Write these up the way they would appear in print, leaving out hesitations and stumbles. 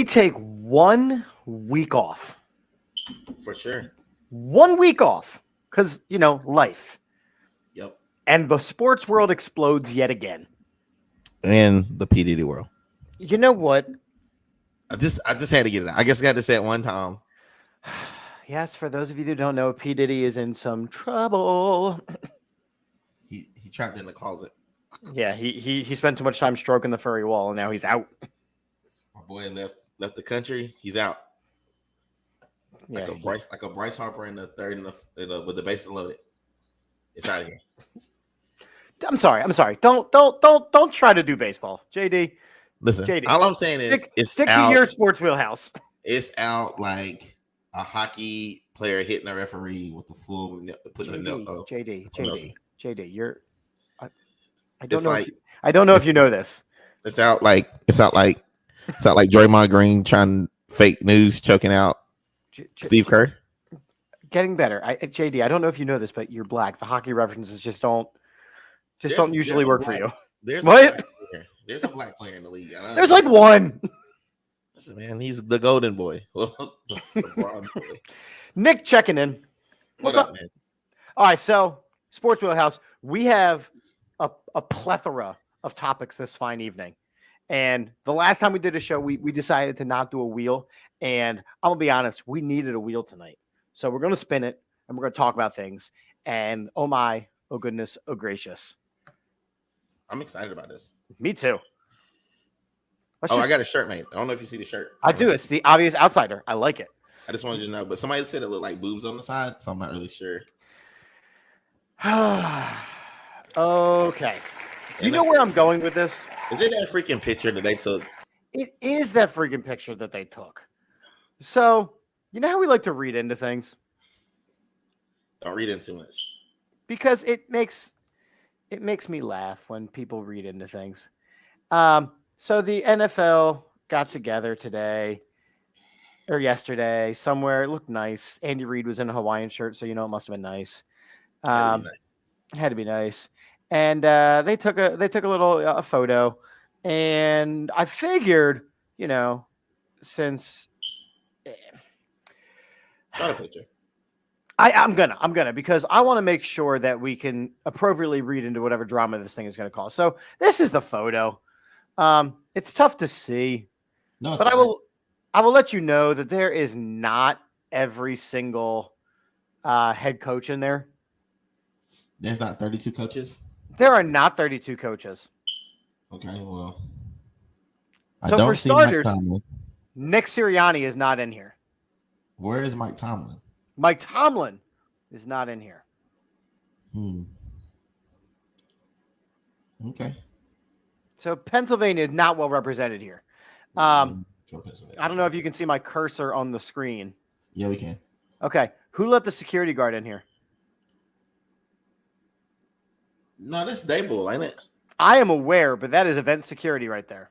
take 1 week off. For sure. 1 week off. Because, life. Yep. And the sports world explodes yet again. And the P. Diddy world. You know what? I just had to get it out. I guess I got to say it one time. Yes, for those of you that don't know, P. Diddy is in some trouble. He trapped in the closet. Yeah, he spent too much time stroking the furry wall, and now he's out. My boy left the country. He's out. Yeah, Like a Bryce Harper in the third with the bases loaded. It's out of here. I'm sorry. Don't try to do baseball, JD. Listen, JD, all I'm saying is stick to your sports wheelhouse. It's out like a hockey player hitting a referee with the full putting the nail. JD, you're. I don't know if you know this. It's out like Draymond Green trying fake news, choking out Steve Kerr. Getting better. JD, I don't know if you know this, but you're black. The hockey references just don't usually work for you. What? There's a black player in the league. There's like one. Listen, man, he's the golden boy. the bronze boy. Nick checking in. What's up, man? All right, so Sports Wheelhouse, we have a plethora of topics this fine evening. And the last time we did a show, we decided to not do a wheel. And I'm going to be honest, we needed a wheel tonight. So we're going to spin it, and we're going to talk about things. And oh my, oh goodness, oh gracious. I'm excited about this. Me too. I got a shirt made. I don't know if you see the shirt. I do. It's the obvious outsider. I like it. I just wanted you to know. But somebody said it looked like boobs on the side, so I'm not really sure. Okay. You know where I'm going with this? Is it that freaking picture that they took? It is that freaking picture that they took. So, you know how we like to read into things? Don't read into too much. Because it makes me laugh when people read into things. So the NFL got together today or yesterday somewhere. It looked nice. Andy Reid was in a Hawaiian shirt, so it must have been nice. Had to be nice. And they took a little photo, and I figured, since shot a picture. I'm gonna because I want to make sure that we can appropriately read into whatever drama this thing is going to cause. So this is the photo. It's tough to see, but I will let you know that there is not every single head coach in there. There's not 32 coaches? There are not 32 coaches. Okay, well. So for starters, Nick Sirianni is not in here. Where is Mike Tomlin? Mike Tomlin is not in here. Okay. So Pennsylvania is not well represented here. I don't know if you can see my cursor on the screen. Yeah, we can. Okay. Who let the security guard in here? No, that's Dable, ain't it? I am aware, but that is event security right there.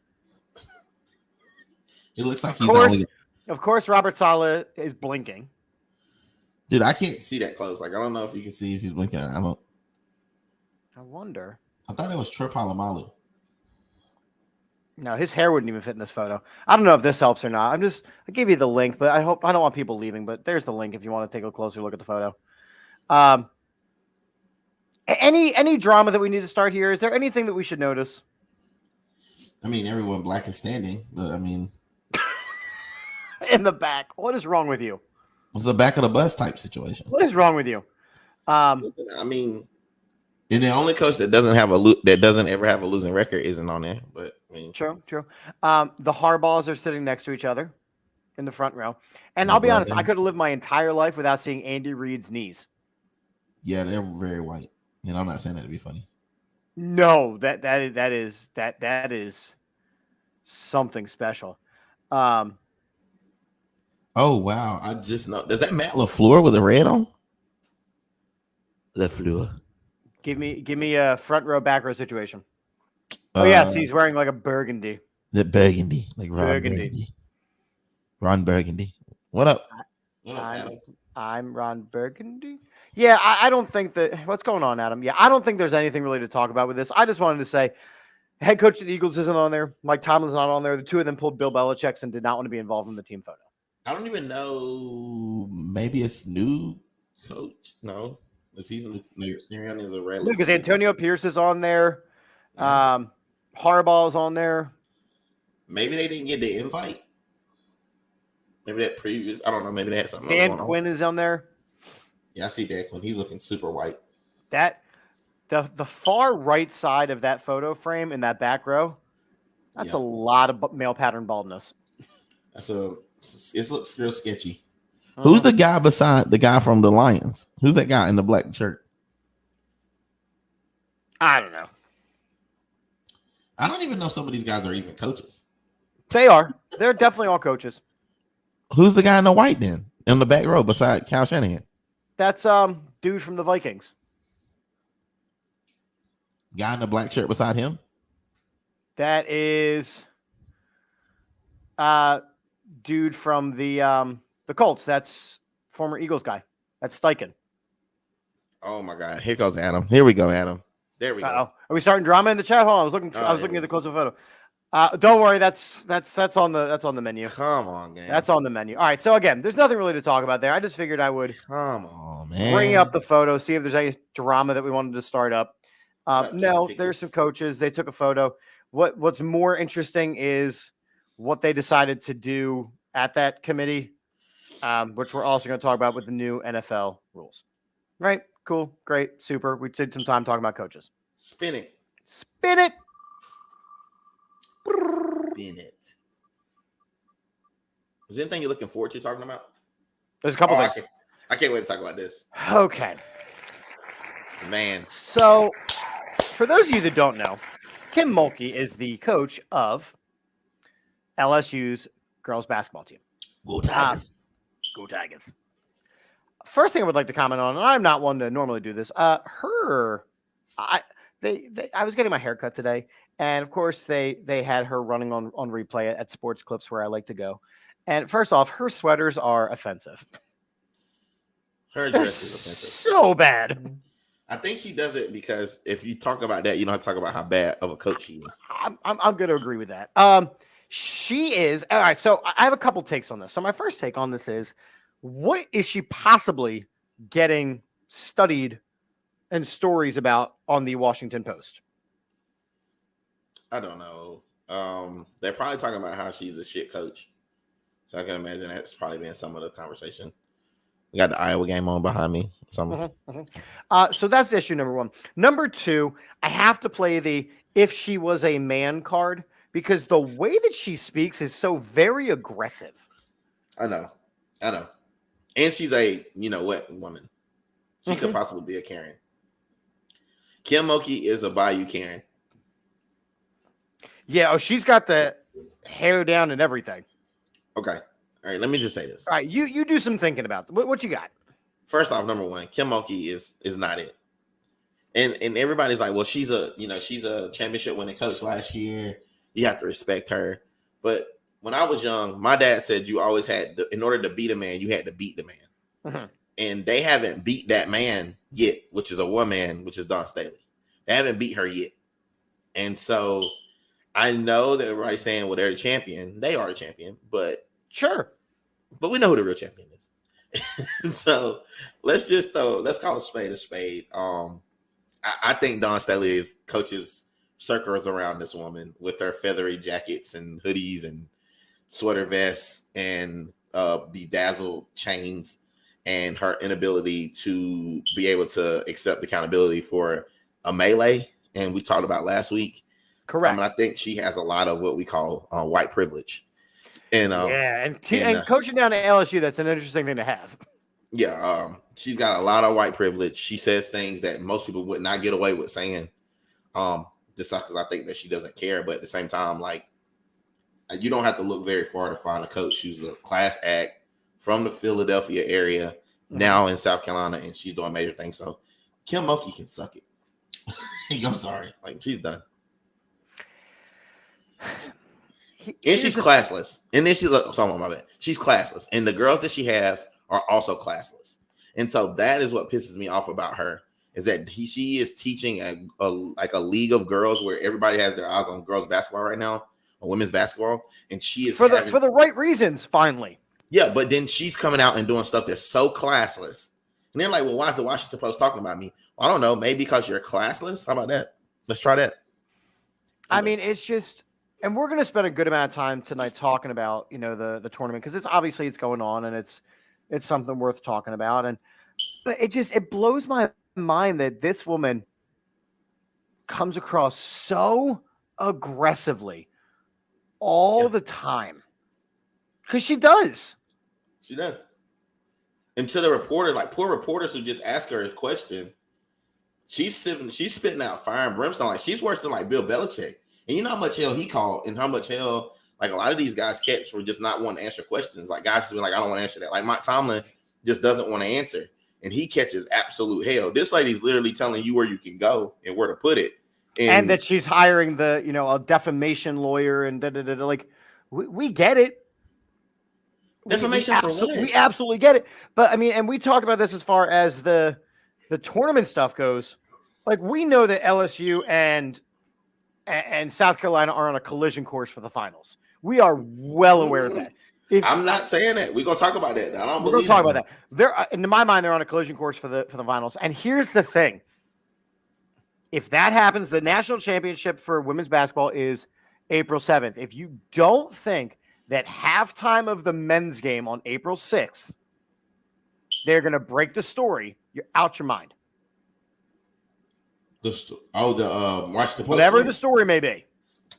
It looks like he's Of course, Robert Saleh is blinking. Dude, I can't see that close. Like, I don't know if you can see if he's blinking. I wonder. I thought it was Trip Palomalu. No, his hair wouldn't even fit in this photo. I don't know if this helps or not. I gave you the link, but I don't want people leaving, but there's the link if you want to take a closer look at the photo. Any drama that we need to start here? Is there anything that we should notice? I mean, everyone black is standing, but I mean, in the back. What is wrong with you? It's the back of the bus type situation. What is wrong with you? I mean, and the only coach that doesn't ever have a losing record isn't on there. But I mean, true. The Harbaughs are sitting next to each other in the front row, and I'll be honest, I could have lived my entire life without seeing Andy Reid's knees. Yeah, they're very white, and I'm not saying that to be funny. No, that is something special. Oh wow! I just know. Does that Matt LaFleur with the red on? LaFleur. Give me a front row, back row situation. Oh yes, he's wearing like a burgundy. The burgundy, like Ron Burgundy. Ron Burgundy. What up? I'm Ron Burgundy. Yeah, I don't think that. What's going on, Adam? Yeah, I don't think there's anything really to talk about with this. I just wanted to say, Head coach of the Eagles isn't on there. Mike Tomlin's not on there. The two of them pulled Bill Belichick's and did not want to be involved in the team photo. I don't even know. Maybe it's new coach. No, the season. Sirianni is a regular. Because Antonio Pierce is on there. Harbaugh's on there. Maybe they didn't get the invite. Maybe that previous. I don't know. Maybe they had something. Dan Quinn is on there. Yeah, I see Dan Quinn. He's looking super white. That the far right side of that photo frame in that back row. That's a lot of male pattern baldness. It looks real sketchy. Who's the guy beside the guy from the Lions? Who's that guy in the black shirt? I don't know. I don't even know some of these guys are even coaches. They are. They're definitely all coaches. Who's the guy in the white then? In the back row beside Cal Shanahan? That's dude from the Vikings. Guy in the black shirt beside him? That is dude from the Colts. That's former Eagles guy. That's Steichen. Oh my God. Here goes Adam. Here we go, Adam. There we go. Are we starting drama in the chat? Hold on. I was looking at the close-up photo. Don't worry, that's on the menu. Come on, man. That's on the menu. All right. So again, there's nothing really to talk about there. I just figured I would come on, man. Bring up the photo, see if there's any drama that we wanted to start up. No, there's some coaches. They took a photo. What's more interesting is what they decided to do at that committee, which we're also going to talk about with the new NFL rules. Right? Cool. Great. Super. We did some time talking about coaches. Spin it. Spin it. Spin it. Is there anything you're looking forward to talking about? There's a couple things. I can't wait to talk about this. Okay. Man. So, for those of you that don't know, Kim Mulkey is the coach of LSU's girls basketball team. Go Tigers. Go Tigers. First thing I would like to comment on, and I'm not one to normally do this. I was getting my hair cut today, and of course they had her running on replay at Sports Clips where I like to go. And first off, her sweaters are offensive. Her dress is offensive. So bad. I think she does it because if you talk about that, you don't have to talk about how bad of a coach she is. I'm going to agree with that. She is. All right, so I have a couple takes on this. So my first take on this is, what is she possibly getting studied and stories about on the Washington Post? I don't know. They're probably talking about how she's a shit coach. So I can imagine that's probably been some of the conversation. We got the Iowa game on behind me. So that's issue number one. Number two, I have to play the if she was a man card because the way that she speaks is so very aggressive. I know. And she's a, what woman. She could possibly be a Karen. Kim Mulkey is a Bayou Karen. Yeah, she's got the hair down and everything. Okay. All right, let me just say this. All right, you do some thinking about what you got. First off, number one, Kim Mulkey is not it. And everybody's like, well, she's a championship winning coach last year. You have to respect her. But when I was young, my dad said you always had in order to beat a man, you had to beat the man. Mm-hmm. And they haven't beat that man yet, which is a woman, which is Dawn Staley. They haven't beat her yet. And so I know that everybody's saying, well, they're the champion. They are the champion, but sure. But we know who the real champion is. So let's call a spade a spade. I think Dawn Staley coaches circles around this woman with her feathery jackets and hoodies and sweater vests and bedazzled chains and her inability to be able to accept accountability for a melee. And we talked about last week. Correct. I think she has a lot of what we call white privilege. And and coaching down at LSU, that's an interesting thing to have. Yeah, she's got a lot of white privilege. She says things that most people would not get away with saying. Just because I think that she doesn't care, but at the same time, like, you don't have to look very far to find a coach who's a class act from the Philadelphia area, now in South Carolina, and she's doing major things. So Kim Mulkey can suck it. I'm sorry, like, she's done. And she's classless. And then she's classless. And the girls that she has are also classless. And so that is what pisses me off about her, is that she is teaching a league of girls where everybody has their eyes on girls basketball right now, or women's basketball, and she is for the right reasons. Finally, yeah. But then she's coming out and doing stuff that's so classless, and they're like, "Well, why is the Washington Post talking about me?" Well, I don't know. Maybe because you're classless. How about that? Let's try that. I mean, it's just, and we're going to spend a good amount of time tonight talking about, the tournament, because it's going on, and it's something worth talking about. But it blows my mind that this woman comes across so aggressively all the time, because she does. She does. And to the reporter, like poor reporters who just ask her a question, she's spitting out fire and brimstone. Like she's worse than like Bill Belichick. And you know how much hell he called and how much hell like a lot of these guys catch for just not wanting to answer questions. Like guys just be like, I don't want to answer that. Like Mike Tomlin just doesn't want to answer. And he catches absolute hell. This lady's literally telling you where you can go and where to put it. And that she's hiring a defamation lawyer and da-da-da-da. Like, we get it. Defamation for what? We absolutely get it. But, I mean, and we talked about this as far as the tournament stuff goes. Like, we know that LSU and South Carolina are on a collision course for the finals. We are well aware of that. I'm not saying that. We're gonna talk about that. We're gonna talk about that. They're in my mind, they're on a collision course for the finals. And here's the thing: if that happens, the national championship for women's basketball is April 7th. If you don't think that halftime of the men's game on April 6th, they're gonna break the story, you're out your mind. Washington Post. Whatever the story may be.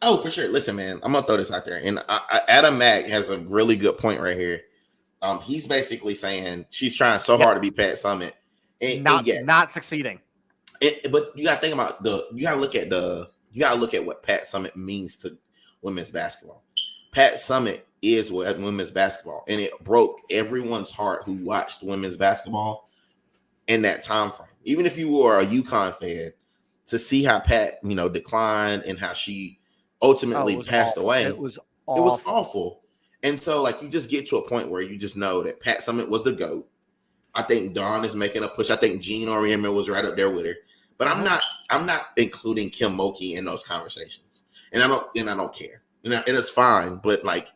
Oh, for sure. Listen, man, I'm gonna throw this out there, and Adam Mack has a really good point right here. He's basically saying she's trying so hard to be Pat Summitt, and not succeeding. But you gotta think about you gotta look at what Pat Summitt means to women's basketball. Pat Summitt is what women's basketball, and it broke everyone's heart who watched women's basketball in that time frame. Even if you were a UConn fan, to see how Pat, declined and how she ultimately passed away. It was awful. And so, like, you just get to a point where you just know that Pat Summitt was the GOAT. I think Dawn is making a push. I think Jean Oriema was right up there with her. But I'm not including Kim Mulkey in those conversations. And I don't care. And it's fine. But like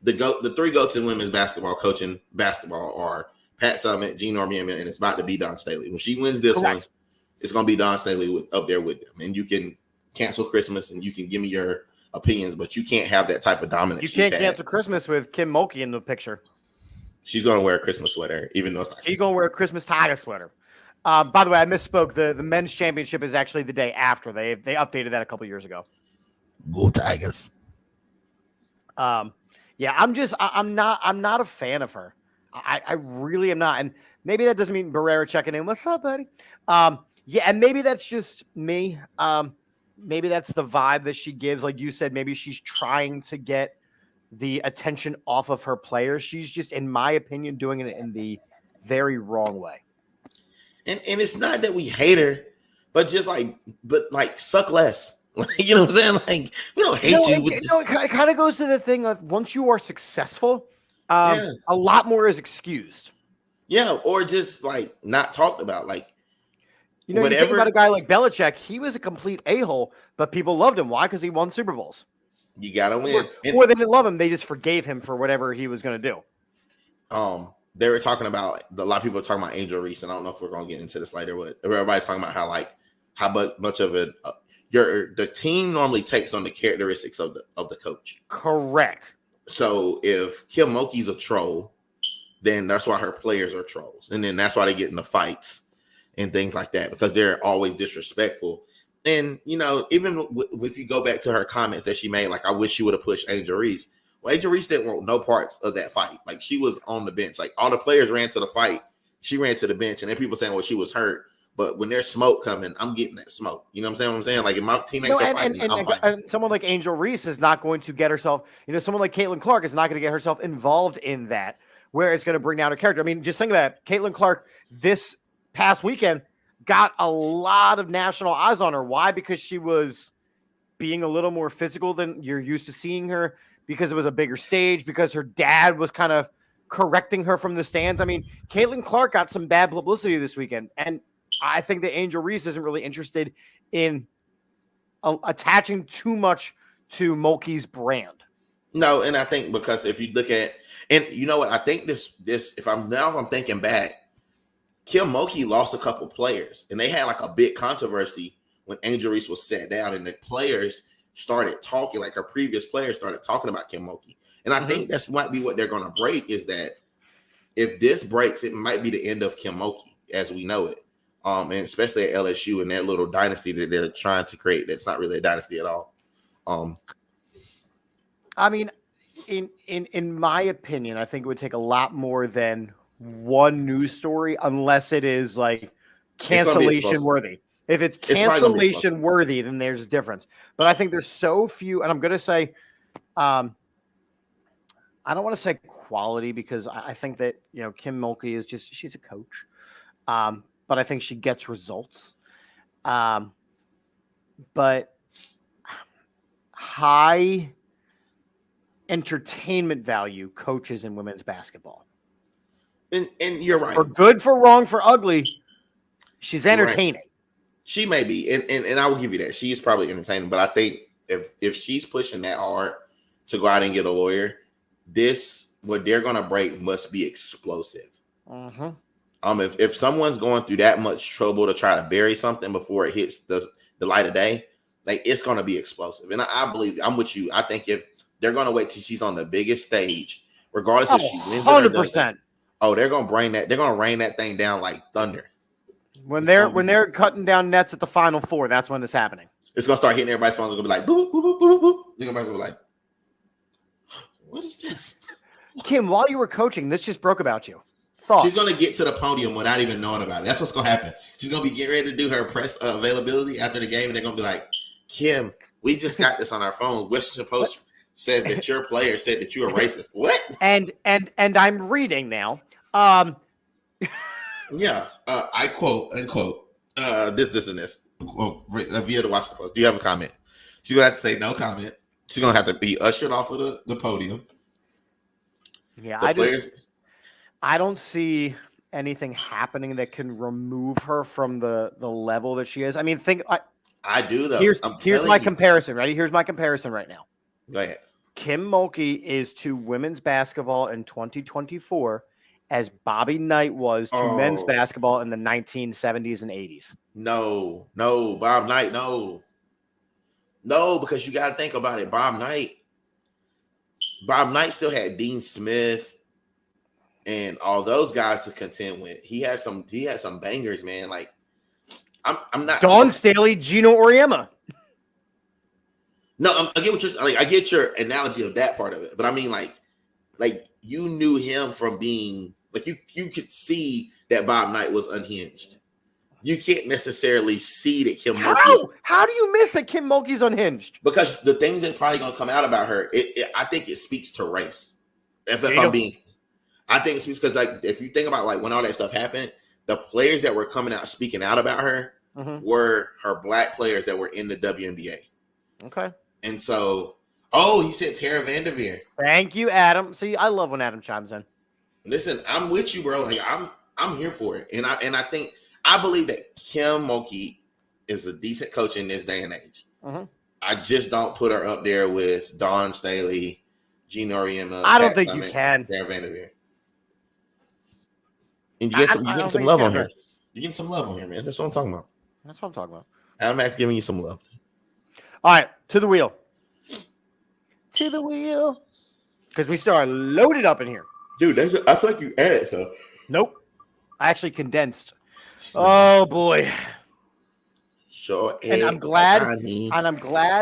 the three GOATs in women's basketball, coaching basketball, are Pat Summitt, Jean Oriema, and it's about to be Dawn Staley. When she wins this one, it's going to be Dawn Staley up there with them. And you can cancel Christmas and you can give me your opinions, but you can't have that type of dominance. You can't cancel Christmas with Kim Mulkey in the picture. She's going to wear a Christmas sweater, even though it's not. She's going to wear a Christmas Tiger sweater. By the way, I misspoke. The men's championship is actually the day after. They updated that a couple years ago. Go Tigers. Yeah, I'm not a fan of her. I really am not. And maybe that doesn't mean Barrera checking in. What's up, buddy? Yeah, and maybe that's just me. Maybe that's the vibe that she gives. Like you said, maybe she's trying to get the attention off of her players. She's just, in my opinion, doing it in the very wrong way. And it's not that we hate her, but suck less. You know what I'm saying? Like, we don't hate you. It kind of goes to the thing of once you are successful, a lot more is excused. Yeah, or just like not talked about. Like, you think about a guy like Belichick, he was a complete a-hole, but people loved him. Why? Because he won Super Bowls. You gotta win. Or they didn't love him; they just forgave him for whatever he was going to do. They were talking about a lot of people are talking about Angel Reese, and I don't know if we're going to get into this later. But everybody's talking about how much of it the team normally takes on the characteristics of the coach. Correct. So if Kim Mulkey's a troll, then that's why her players are trolls, and then that's why they get in the fights and things like that, because they're always disrespectful. And even if you go back to her comments that she made, like, I wish she would have pushed Angel Reese. Well, Angel Reese didn't want no parts of that fight. Like, she was on the bench. Like, all the players ran to the fight. She ran to the bench, and then people saying, well, she was hurt. But when there's smoke coming, I'm getting that smoke. You know what I'm saying? Like, if my teammates are fighting, I'm fighting. And someone like Angel Reese is not going to get herself, someone like Caitlin Clark is not going to get herself involved in that, where it's going to bring down her character. I mean, just think about it. Caitlin Clark this past weekend got a lot of national eyes on her. Why? Because she was being a little more physical than you're used to seeing her, because it was a bigger stage, because her dad was kind of correcting her from the stands. I mean, Caitlin Clark got some bad publicity this weekend, and I think that Angel Reese isn't really interested in attaching too much to Mulkey's brand. No, and I think because if you look at, and you know what, I think this if I'm thinking back, Kim Mulkey lost a couple players, and they had like a big controversy when Angel Reese was sat down, and the players started talking, like her previous players started talking about Kim Mulkey. And I think that's might be what they're going to break, is that if this breaks, it might be the end of Kim Mulkey as we know it. And especially at LSU and that little dynasty that they're trying to create. That's not really a dynasty at all. I mean, in my opinion, I think it would take a lot more than one news story, unless it is like cancellation worthy. If it's cancellation worthy, then there's a difference. But I think there's so few, and I'm going to say, I don't want to say quality, because I think that, you know, Kim Mulkey is just, she's a coach. But I think she gets results. But high entertainment value coaches in women's basketball. And you're right. For good, for wrong, for ugly, she's entertaining. Right. She may be, and I will give you that. She is probably entertaining, but I think if she's pushing that hard to go out and get a lawyer, what they're gonna break must be explosive. If someone's going through that much trouble to try to bury something before it hits the light of day, like, it's gonna be explosive. And I believe, I'm with you. I think if they're gonna wait till she's on the biggest stage, regardless if she wins 100%. They're gonna rain that thing down like thunder. When they're cutting down nets at the Final Four, that's when it's happening. It's gonna start hitting everybody's phones. It's gonna be like, boop, boop, boop, boop, boop. They're gonna be like, what is this? Kim, while you were coaching, this just broke about you. Thoughts? She's gonna get to the podium without even knowing about it. That's what's gonna happen. She's gonna be getting ready to do her press availability after the game, and they're gonna be like, Kim, we just got this on our phone. Washington Post says that your player said that you're a racist. What? And I'm reading now. Yeah, I quote unquote this and this via the Washington Post. Do you have a comment? She's gonna have to say no comment. She's gonna have to be ushered off of the podium. Yeah, I don't see anything happening that can remove her from the level that she is. I mean, I do though. Here's my comparison. Ready? Here's my comparison right now. Go ahead. Kim Mulkey is to women's basketball in 2024 as Bobby Knight was to men's basketball in the 1970s and 80s. No, Bob Knight, no, because you got to think about it. Bob Knight still had Dean Smith and all those guys to contend with. He had some bangers, man. Like, I'm not Dawn Staley, Gino Auriemma. No, I get what you're like. I get your analogy of that part of it, but I mean, like you knew him from being like you could see that Bob Knight was unhinged. You can't necessarily see that Kim Mulkey. How do you miss that Kim Mulkey's unhinged? Because the things that are probably gonna come out about her, I think it speaks to race. If I'm being, I think it speaks because, like, if you think about like when all that stuff happened, the players that were coming out speaking out about her were her black players that were in the WNBA. Okay. And so, he said Tara Vanderveer. Thank you, Adam. See, I love when Adam chimes in. Listen, I'm with you, bro. Like, I'm here for it, and I believe that Kim Mulkey is a decent coach in this day and age. I just don't put her up there with Dawn Staley, Gino Auriemma. I don't think you can. Tara Vanderveer. And you get some love on her. You get some love on her, man. That's what I'm talking about. That's what I'm talking about. Adam Max giving you some love. All right, to the wheel. To the wheel. Because we still are loaded up in here. Dude, I feel like you added stuff. Nope. I actually condensed. Oh, boy. Sure. And I'm glad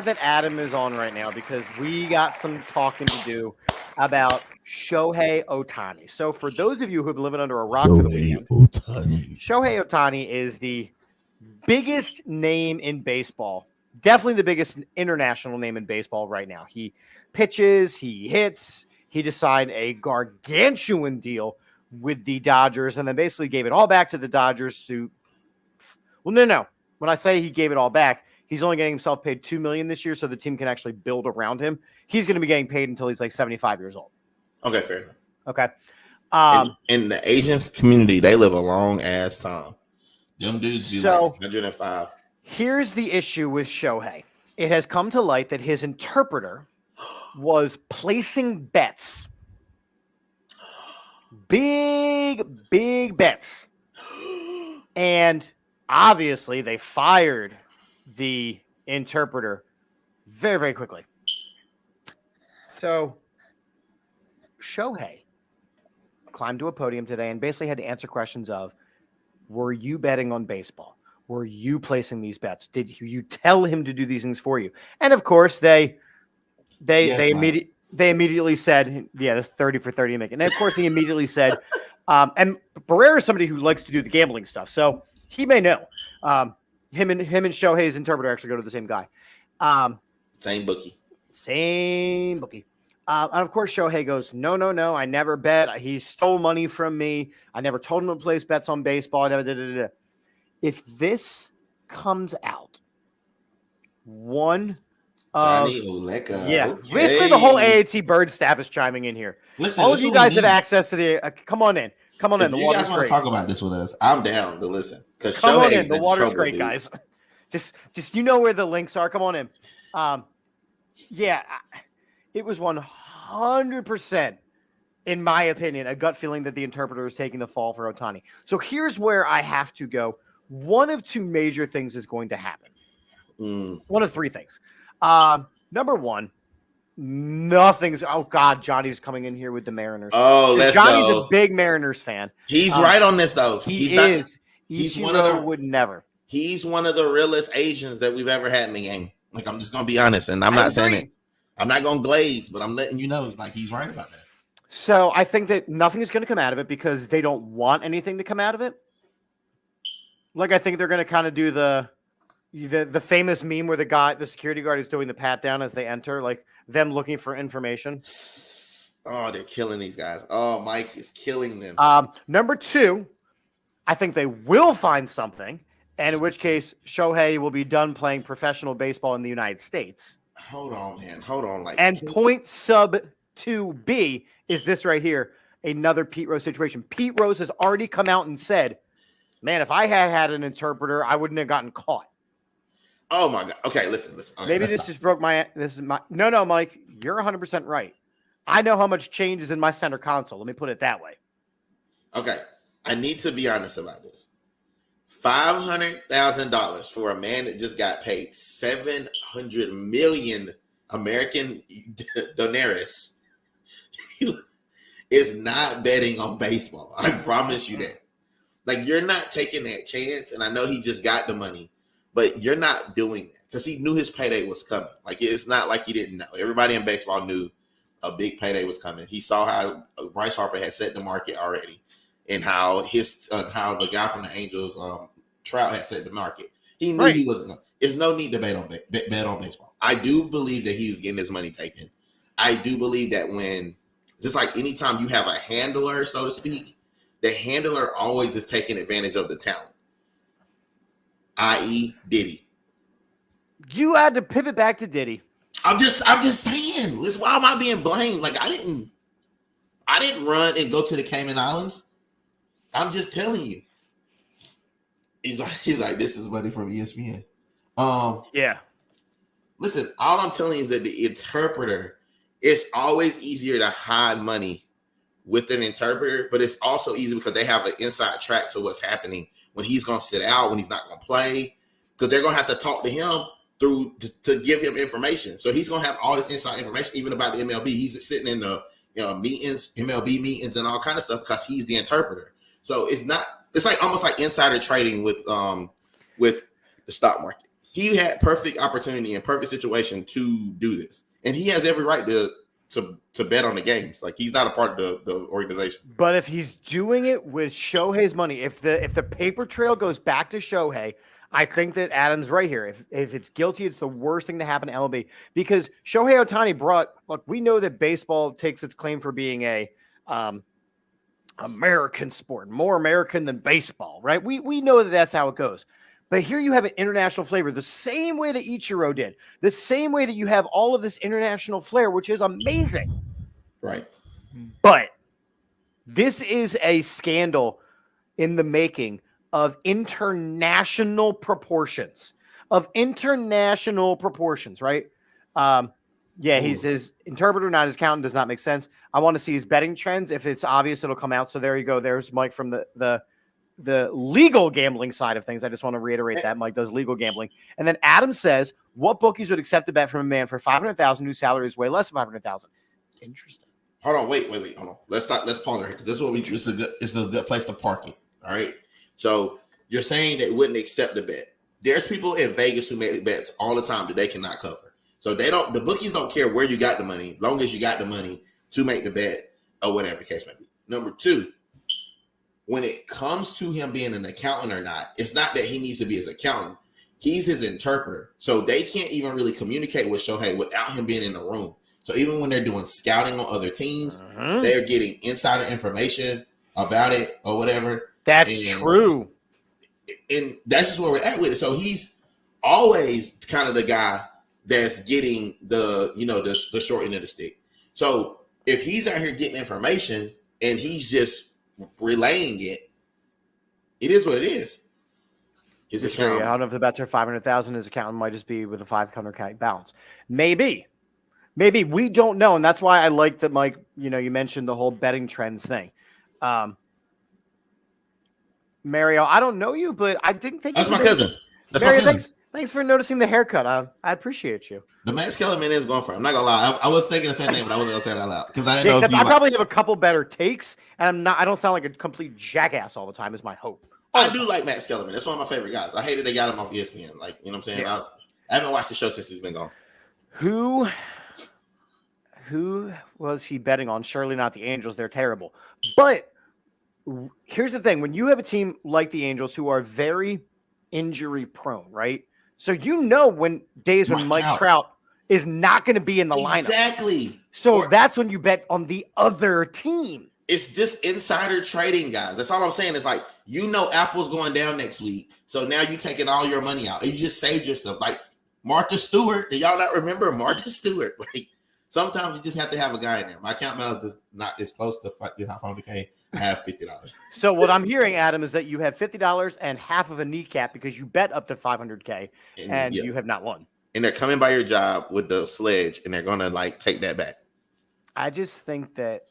that Adam is on right now because we got some talking to do about Shohei Ohtani. So for those of you who have been living under a rock for the weekend, Shohei Ohtani is the biggest name in baseball. Definitely the biggest international name in baseball right now. He pitches, he hits, he just signed a gargantuan deal with the Dodgers and then basically gave it all back to the Dodgers no. When I say he gave it all back, he's only getting himself paid $2 million this year so the team can actually build around him. He's going to be getting paid until he's like 75 years old. Okay, fair enough. Okay. In the Asian community, they live a long ass time. Them dudes do So- like 105. Here's the issue with Shohei. It has come to light that his interpreter was placing bets. Big bets. And obviously they fired the interpreter very, very quickly. So Shohei climbed to a podium today and basically had to answer questions of, were you betting on baseball? Were you placing these bets? Did you tell him to do these things for you? And of course, they immediately said, yeah, the 30 for 30 make it. And of course, he immediately said, and Barrera is somebody who likes to do the gambling stuff, so he may know. Him and Shohei's interpreter actually go to the same guy. Same bookie. Same bookie. And of course, Shohei goes, no, I never bet. He stole money from me. I never told him to place bets on baseball. I never did. If this comes out, Johnny Oleka. Yeah, Okay. basically the whole AAT bird staff is chiming in here. Listen, all of you guys have access to the. Come on in. If The you guys want to talk about this with us, I'm down to listen. Because come on in. Shohei's The water's trouble, great, dude. guys. Just you know where the links are. Come on in. Yeah, it was 100%, in my opinion, a gut feeling that the interpreter is taking the fall for Ohtani. So here's where I have to go. One of two major things is going to happen. One of three things. Number one, nothing's. Oh God, Johnny's coming in here with the Mariners. Oh, let's Johnny's go. a big Mariners fan. He's right on this though. He's He's one Ichiro of the- would never. He's one of the realest Asians that we've ever had in the game. Like, I'm just gonna be honest, and I'm I not saying agree. it. I'm not gonna glaze, but I'm letting you know, like, he's right about that. So I think that nothing is going to come out of it because they don't want anything to come out of it. Like, I think they're going to kind of do the famous meme where the security guard is doing the pat down as they enter, like them looking for information. Oh, they're killing these guys. Oh, Mike is killing them. Number two, I think they will find something, and in which case Shohei will be done playing professional baseball in the United States. Hold on, man. Hold on. Like, And point sub 2B is this right here, another Pete Rose situation. Pete Rose has already come out and said, man, if I had an interpreter, I wouldn't have gotten caught. oh my God. Okay, listen. Okay, Maybe let's this stop. just broke my. This is my. No, Mike, you're 100% right. I know how much change is in my center console. Let me put it that way. Okay, I need to be honest about this. $500,000 for a man that just got paid 700 million American dollars is not betting on baseball. I promise you that. Like, you're not taking that chance, and I know he just got the money, but you're not doing that because he knew his payday was coming. Like, it's not like he didn't know. Everybody in baseball knew a big payday was coming. He saw how Bryce Harper had set the market already, and how how the guy from the Angels, Trout, had set the market. He knew he wasn't going. There's no need to bet on baseball. I do believe that he was getting his money taken. I do believe that when, just like anytime you have a handler, so to speak, the handler always is taking advantage of the talent, i.e. Diddy. You had to pivot back to Diddy. I'm just saying. Why am I being blamed? Like, I didn't run and go to the Cayman Islands. I'm just telling you. He's like, this is money from ESPN. Yeah. Listen, all I'm telling you is that the interpreter, it's always easier to hide money with an interpreter, but it's also easy because they have an inside track to what's happening when he's going to sit out, when he's not going to play, because they're going to have to talk to him to give him information. So he's going to have all this inside information, even about the MLB. He's sitting in the meetings, MLB meetings, and all kind of stuff because he's the interpreter. So it's like almost like insider trading with the stock market. He had perfect opportunity and perfect situation to do this, and he has every right to bet on the games. Like, he's not a part of the organization. But if he's doing it with Shohei's money, if the paper trail goes back to Shohei, I think that Adam's right here. If it's guilty, it's the worst thing to happen to MLB because Shohei Ohtani we know that baseball takes its claim for being a American sport, more American than baseball, right? We know that that's how it goes. But here you have an international flavor, the same way that Ichiro did, the same way that you have all of this international flair, which is amazing. Right. But this is a scandal in the making of international proportions. Right? Yeah, he's his interpreter, not his accountant. Does not make sense. I want to see his betting trends. If it's obvious, it'll come out. So there you go. There's Mike from the legal gambling side of things. I just want to reiterate that Mike does legal gambling. And then Adam says, what bookies would accept a bet from a man for $500,000 whose salary is way less than $500,000? Interesting. Hold on, wait. Hold on. Let's pause right here because this is what it's a good place to park it. All right. So you're saying they wouldn't accept the bet. There's people in Vegas who make bets all the time that they cannot cover. So the bookies don't care where you got the money, as long as you got the money to make the bet or whatever the case may be. Number two, when it comes to him being an accountant or not, it's not that he needs to be his accountant. He's his interpreter. So they can't even really communicate with Shohei without him being in the room. So even when they're doing scouting on other teams, they're getting insider information about it or whatever. That's true. And that's just where we're at with it. So he's always kind of the guy that's getting the short end of the stick. So if he's out here getting information and he's just relaying it, it is what it is. His account. I don't know if the bets are $500,000. His accountant might just be with a $500K balance. Maybe we don't know, and that's why I like that, Mike. You mentioned the whole betting trends thing. Mario, I don't know you, but I didn't think that's my cousin. That's Mario, my cousin. Thanks for noticing the haircut. I appreciate you. The Max Kellerman is going for it. I'm not gonna lie. I was thinking the same thing, but I wasn't gonna say it out loud because I didn't know. I probably have a couple better takes, and I don't sound like a complete jackass all the time. Is my hope. I do like Max Kellerman. That's one of my favorite guys. I hated they got him off ESPN. Like, you know what I'm saying? Yeah. I haven't watched the show since he's been gone. Who was he betting on? Surely not the Angels. They're terrible. But here's the thing. When you have a team like the Angels who are very injury prone, right? So when Mike Trout is not going to be in the lineup. Exactly. So that's when you bet on the other team. It's just insider trading, guys. That's all I'm saying. It's like, Apple's going down next week. So now you taking all your money out. You just saved yourself. Like Martha Stewart. Did y'all not remember Martha Stewart? Like, sometimes you just have to have a guy in there. My account balance is not as close to $500K. I have $50. So what I'm hearing, Adam, is that you have $50 and half of a kneecap because you bet up to $500K and you have not won. And they're coming by your job with the sledge and they're going to take that back. I just think that,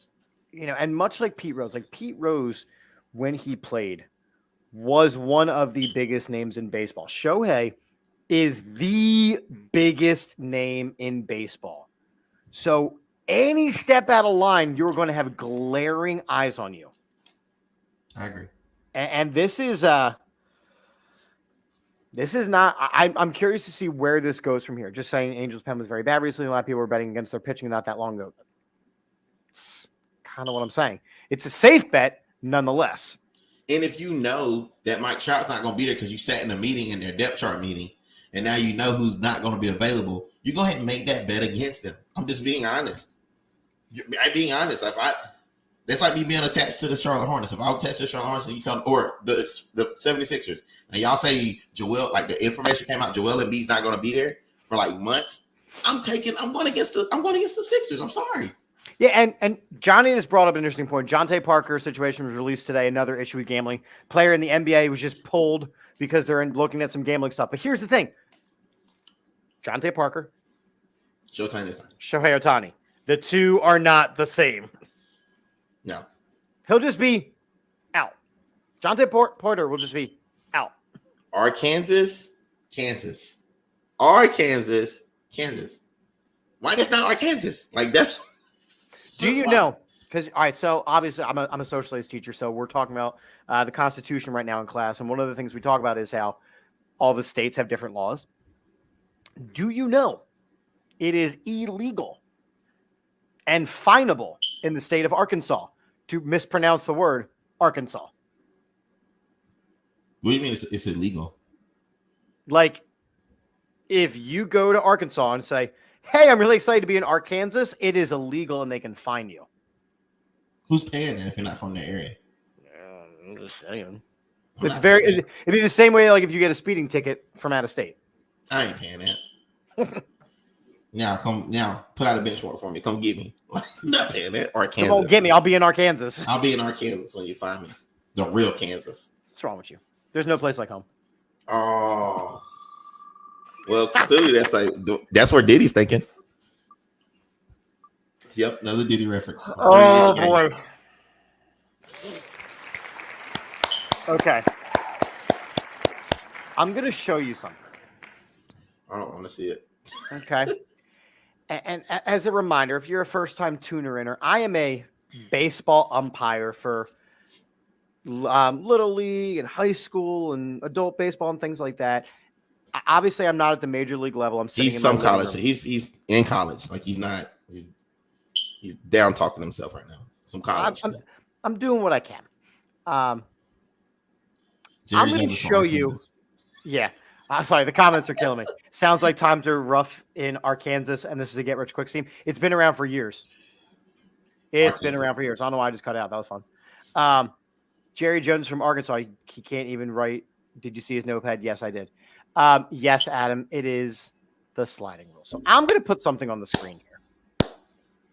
and much like Pete Rose, when he played, was one of the biggest names in baseball. Shohei is the biggest name in baseball. So any step out of line, you're going to have glaring eyes on you. I agree. And this is not. I'm curious to see where this goes from here. Just saying, Angels pen was very bad recently. A lot of people were betting against their pitching not that long ago. It's kind of what I'm saying. It's a safe bet, nonetheless. And if you know that Mike Trout's not going to be there because you sat in a meeting in their depth chart meeting, and now you know who's not going to be available, you go ahead and make that bet against them. I'm just being honest. I'm being honest. That's like me being attached to the Charlotte Hornets. If I was attached to the Charlotte Hornets and you tell me, or the 76ers, and y'all say Joel, the information came out, Joel Embiid's not going to be there for months, I'm going against the Sixers. I'm sorry. Yeah, and Johnny just brought up an interesting point. Jonte Parker situation was released today, another issue with gambling. Player in the NBA was just pulled because they're looking at some gambling stuff. But here's the thing. Jonte Parker. Shohei Ohtani. The two are not the same. No. He'll just be out. Jonte Porter will just be out. Kansas. Kansas. Why that's not Arkansas? That's. Do you know? Because all right, so obviously I'm a social studies teacher, so we're talking about the Constitution right now in class, and one of the things we talk about is how all the states have different laws. Do you know it is illegal and finable in the state of Arkansas to mispronounce the word Arkansas? What do you mean it's illegal? If you go to Arkansas and say, hey, I'm really excited to be in Arkansas, it is illegal and they can fine you. Who's paying that if you're not from the area? I'm just saying. It'd be the same way if you get a speeding ticket from out of state. I ain't paying that. Now put out a bench warrant for me. Come get me. I'm not paying that. Arkansas. Come get me. I'll be in Arkansas. I'll be in Arkansas when you find me. The real Kansas. What's wrong with you? There's no place like home. Oh, well, clearly that's where Diddy's thinking. Yep, another Diddy reference. Oh boy. Okay. I'm gonna show you something. I don't want to see it. Okay. And as a reminder, if you're a first-time tuner inner, I am a baseball umpire for little league and high school and adult baseball and things like that. Obviously, I'm not at the major league level. I'm sitting He's in some my living college. room. He's in college. Like he's not. He's down talking himself right now. Some college. I'm doing what I can. I'm going to show you. Yeah. Sorry, the comments are killing me. Sounds like times are rough in Arkansas, and this is a get-rich-quick scheme. It's been around for years. It's been around for years. I don't know why I just cut it out. That was fun. Jerry Jones from Arkansas. He can't even write. Did you see his notepad? Yes, I did. Yes, Adam. It is the sliding rule. So I'm going to put something on the screen here.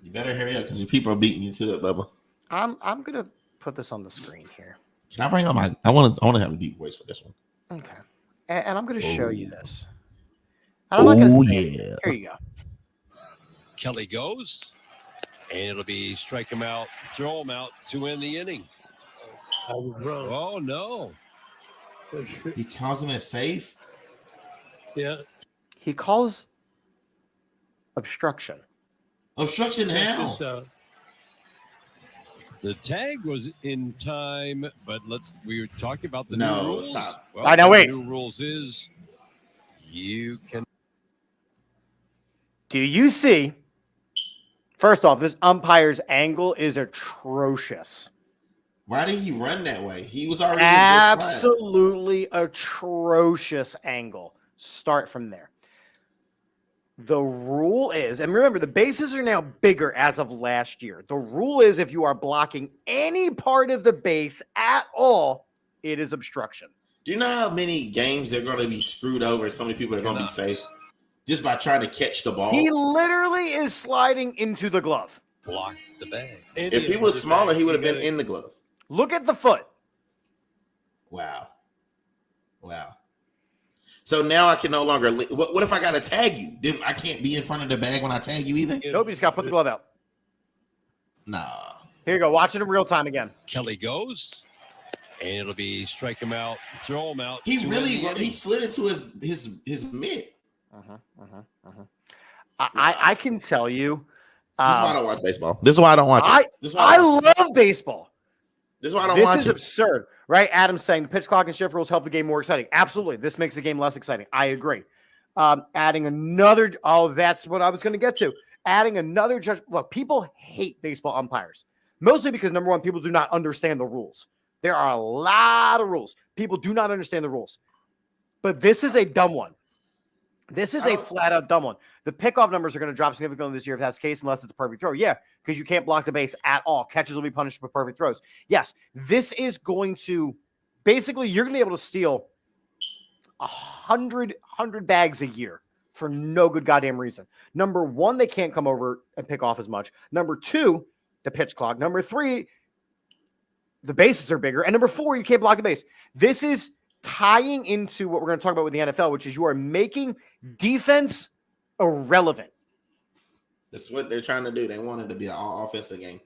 You better hurry up because your people are beating you to it, Bubba. I'm going to put this on the screen here. Can I bring on my? I want to have a deep voice for this one. Okay. And I'm going to show you this. Oh, yeah. Here you go. Kelly goes, and it'll be strike him out, throw him out to end the inning. Oh, no. He calls him a safe? Yeah. He calls obstruction. Obstruction how? The tag was in time, but we were talking about the new rules. Stop. Well, I know, wait. The new rules is you can. Do you see? First off, this umpire's angle is atrocious. Why did he run that way? He was already absolutely atrocious angle. Start from there. The rule is, and remember, the bases are now bigger as of last year. The rule is if you are blocking any part of the base at all, it is obstruction. Do you know how many games they're going to be screwed over and so many people are going to be safe just by trying to catch the ball? He literally is sliding into the glove. Block the bag. If he was smaller, he would have been in the glove. Look at the foot. Wow. So now I can no longer. What if I got to tag you? I can't be in front of the bag when I tag you either? Nope, you just got to put the glove out. Nah. Here you go. Watch it in real time again. Kelly goes, and it'll be strike him out, throw him out. He slid into his mitt. I can tell you. This is why I don't watch baseball. This is why I don't watch it. I love baseball. This is why I don't watch it. This is absurd, right? Adam's saying the pitch clock and shift rules help the game more exciting. Absolutely. This makes the game less exciting. I agree. Adding another, that's what I was going to get to. Adding another judge. Look, people hate baseball umpires, mostly because, number one, people do not understand the rules. There are a lot of rules. People do not understand the rules. But this is a dumb one. This is a flat-out dumb one. The pickoff numbers are going to drop significantly this year if that's the case, unless it's a perfect throw. Yeah, because you can't block the base at all. Catches will be punished for perfect throws. Yes, this is going to – basically, you're going to be able to steal 100 bags a year for no good goddamn reason. Number one, they can't come over and pick off as much. Number two, the pitch clock. Number three, the bases are bigger. And number four, you can't block the base. This is tying into what we're going to talk about with the NFL, which is you are making defense irrelevant. That's what they're trying to do. They want it to be an all offensive game.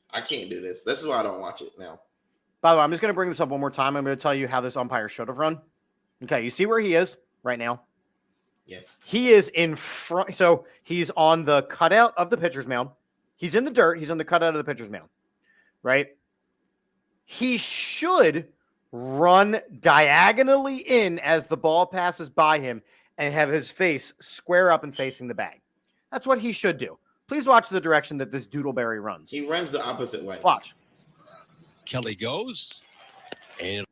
I can't do this. This is why I don't watch it now. By the way, I'm just going to bring this up one more time. I'm going to tell you how this umpire should have run. Okay, you see where he is right now? Yes. He is in front. So he's on the cutout of the pitcher's mound. He's in the dirt. He's on the cutout of the pitcher's mound, right? He should run diagonally in as the ball passes by him and have his face square up and facing the bag. That's what he should do. Please watch the direction that this Doodleberry runs. He runs the opposite way. Watch. Kelly goes, and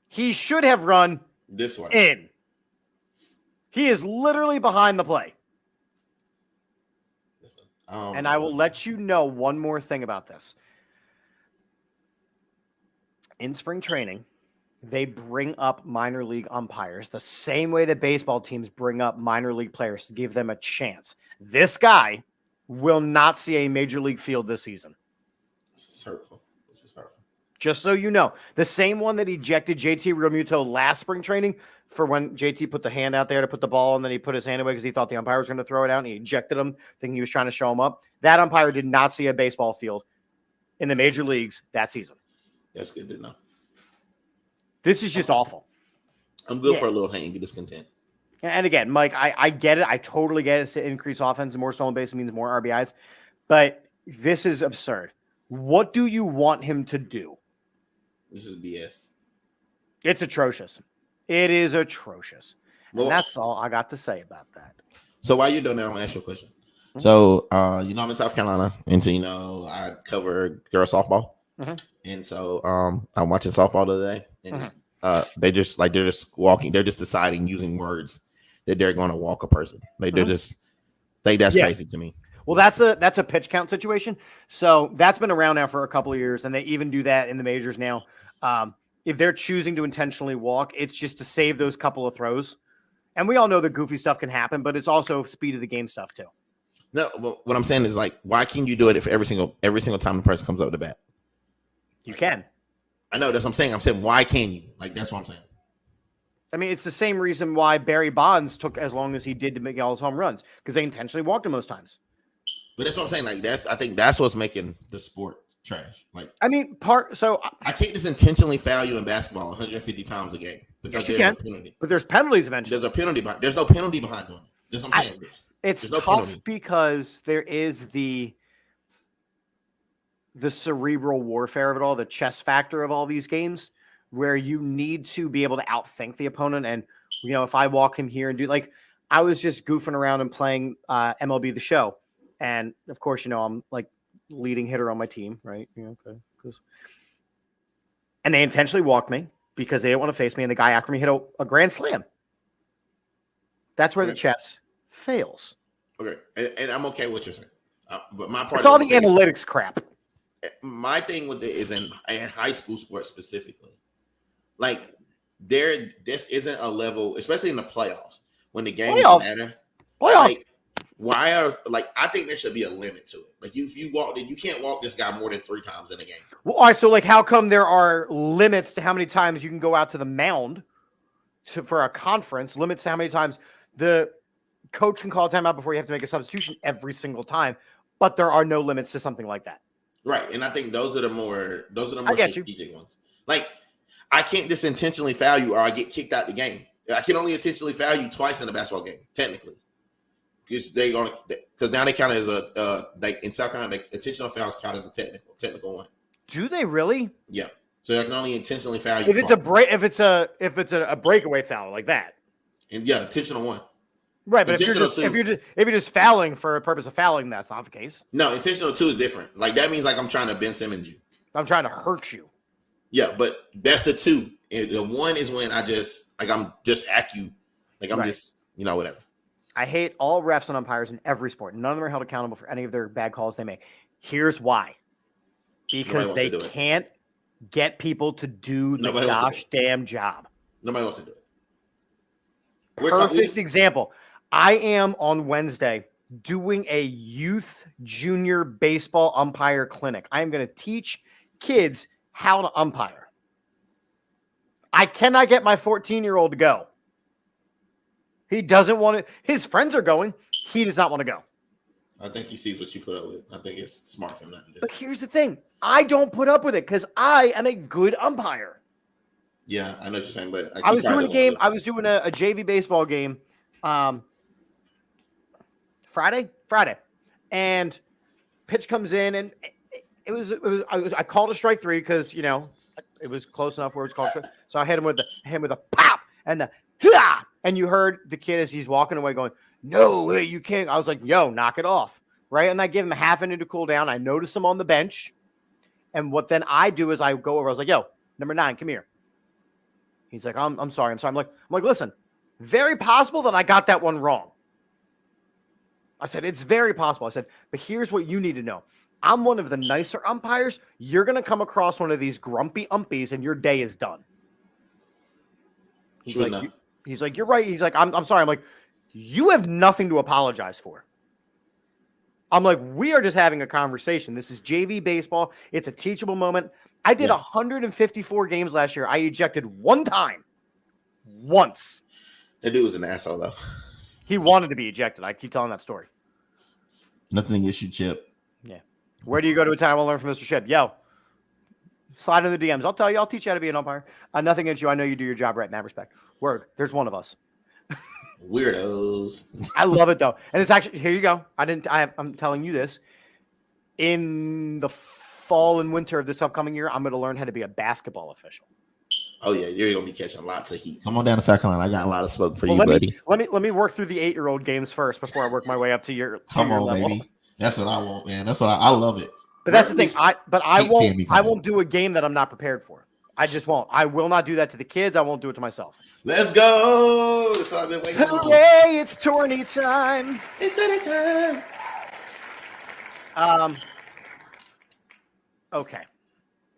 he should have run this way. In. He is literally behind the play. And I will let you know one more thing about this. In spring training, they bring up minor league umpires the same way that baseball teams bring up minor league players to give them a chance. This guy will not see a major league field this season. This is hurtful. Just so you know, the same one that ejected JT Realmuto last spring training for when JT put the hand out there to put the ball, and then he put his hand away because he thought the umpire was going to throw it out, and he ejected him, thinking he was trying to show him up. That umpire did not see a baseball field in the major leagues that season. That's good to know. This is just awful. I'm good for a little hang, be discontent. And again, Mike, I get it. I totally get it. It's to increase offense, and more stolen bases means more RBIs. But this is absurd. What do you want him to do? This is BS. It's atrocious. It is atrocious. Well, and that's all I got to say about that. So while you're doing that, I'm gonna ask you a question. Mm-hmm. So I'm in South Carolina, and so I cover girls softball, and so I'm watching softball the other day, and they're just walking. They're just deciding using words that they're going to walk a person. They're just that's crazy to me. Well, that's a pitch count situation. So that's been around now for a couple of years, and they even do that in the majors now. If they're choosing to intentionally walk, it's just to save those couple of throws. And we all know the goofy stuff can happen, but it's also speed of the game stuff too. No, what I'm saying is why can't you do it if every single time the person comes up to bat? You can. I know that's what I'm saying. I'm saying why can't you? That's what I'm saying. I mean, it's the same reason why Barry Bonds took as long as he did to make all his home runs, because they intentionally walked him most times. But that's what I'm saying. I think that's what's making the sport trash. I can't just intentionally foul you in basketball 150 times a game because there's no penalty. But there's penalties eventually. There's a penalty behind. There's no penalty behind doing it. That's what I'm saying. It's tough because there is the cerebral warfare of it all, the chess factor of all these games, where you need to be able to outthink the opponent. And if I walk him here and do I was just goofing around and playing MLB The Show. And of course, I'm leading hitter on my team, right? Okay. And they intentionally walked me because they didn't want to face me. And the guy after me hit a grand slam. That's where the chess fails. Okay. And I'm okay with what you're saying. But my part it's all the analytics crap. My thing with it is in high school sports specifically. This isn't a level, especially in the playoffs, when the game matter. Playoffs. Why are I think there should be a limit to it. If you walk, you can't walk this guy more than 3 times in a game. Well, all right. So how come there are limits to how many times you can go out to the mound for a conference? Limits to how many times the coach can call a timeout before you have to make a substitution every single time, but there are no limits to something like that. Right, and I think those are the more strategic ones. I can't just intentionally foul you or I get kicked out the game. I can only intentionally foul you twice in a basketball game, technically. Because now they count as in South Carolina, intentional fouls count as a technical one. Do they really? Yeah. So I can only intentionally foul you. If it's a breakaway foul like that. And yeah, intentional one. Right, but if you're just fouling for a purpose of fouling, that's not the case. No, intentional 2 is different. That means I'm trying to Ben Simmons you. I'm trying to hurt you. Yeah, but that's the 2. And the 1 is when I'm just at you. Just whatever. I hate all refs and umpires in every sport. None of them are held accountable for any of their bad calls they make. Here's why. Because they can't get people to do the gosh damn job. Nobody wants to do it. Perfect example. I am on Wednesday doing a youth junior baseball umpire clinic. I am going to teach kids how to umpire. I cannot get my 14-year-old to go. He doesn't want to. His friends are going. He does not want to go. I think he sees what you put up with. I think it's smart for him not to do it. But here's the thing. I don't put up with it because I am a good umpire. Yeah, I know what you're saying, but I was doing a game. I was doing a JV baseball game Friday, and pitch comes in, and I called a strike 3 because it was close enough where it's called strike. So I hit him with a pop and the hah! And you heard the kid as he's walking away going, "No way, you can't." I was like, "Yo, knock it off." Right. And I give him a half inning to cool down. I notice him on the bench. And what then I do is I go over. I was like, "Yo, number 9, come here." He's like, I'm sorry. I'm like, listen, very possible that I got that one wrong. I said, it's very possible. I said, but here's what you need to know. I'm one of the nicer umpires. You're going to come across one of these grumpy umpies and your day is done. He's like, you're right. He's like, I'm sorry. I'm like, you have nothing to apologize for. I'm like, we are just having a conversation. This is JV baseball. It's a teachable moment. I did Yeah. 154 games last year. I ejected one time. Once. That dude was an asshole though. He wanted to be ejected. I keep telling that story. Nothing against you, Chip. Yeah. Where do you go to a time I'll learn from Mr. Ship? Yo. Slide in the DMs. I'll tell you. I'll teach you how to be an umpire. Nothing against you. I know you do your job right in that respect. Word. There's one of us. Weirdos. I love it though. And it's actually, here you go. I'm telling you this. In the fall and winter of this upcoming year, I'm going to learn how to be a basketball official. Oh yeah, you're gonna be catching lots of heat. Come on down to South Carolina. I got a lot of smoke for you, let buddy. me work through the 8-year-old games first before I work my way up to your Come on, level. baby. That's what I want, man. That's what I love it. But that's the thing. I won't won't do a game that I'm not prepared for. I just won't. I will not do that to the kids. I won't do it to myself. Let's go. That's what I've been waiting for. Hooray, it's tourney time. It's tourney time. Okay.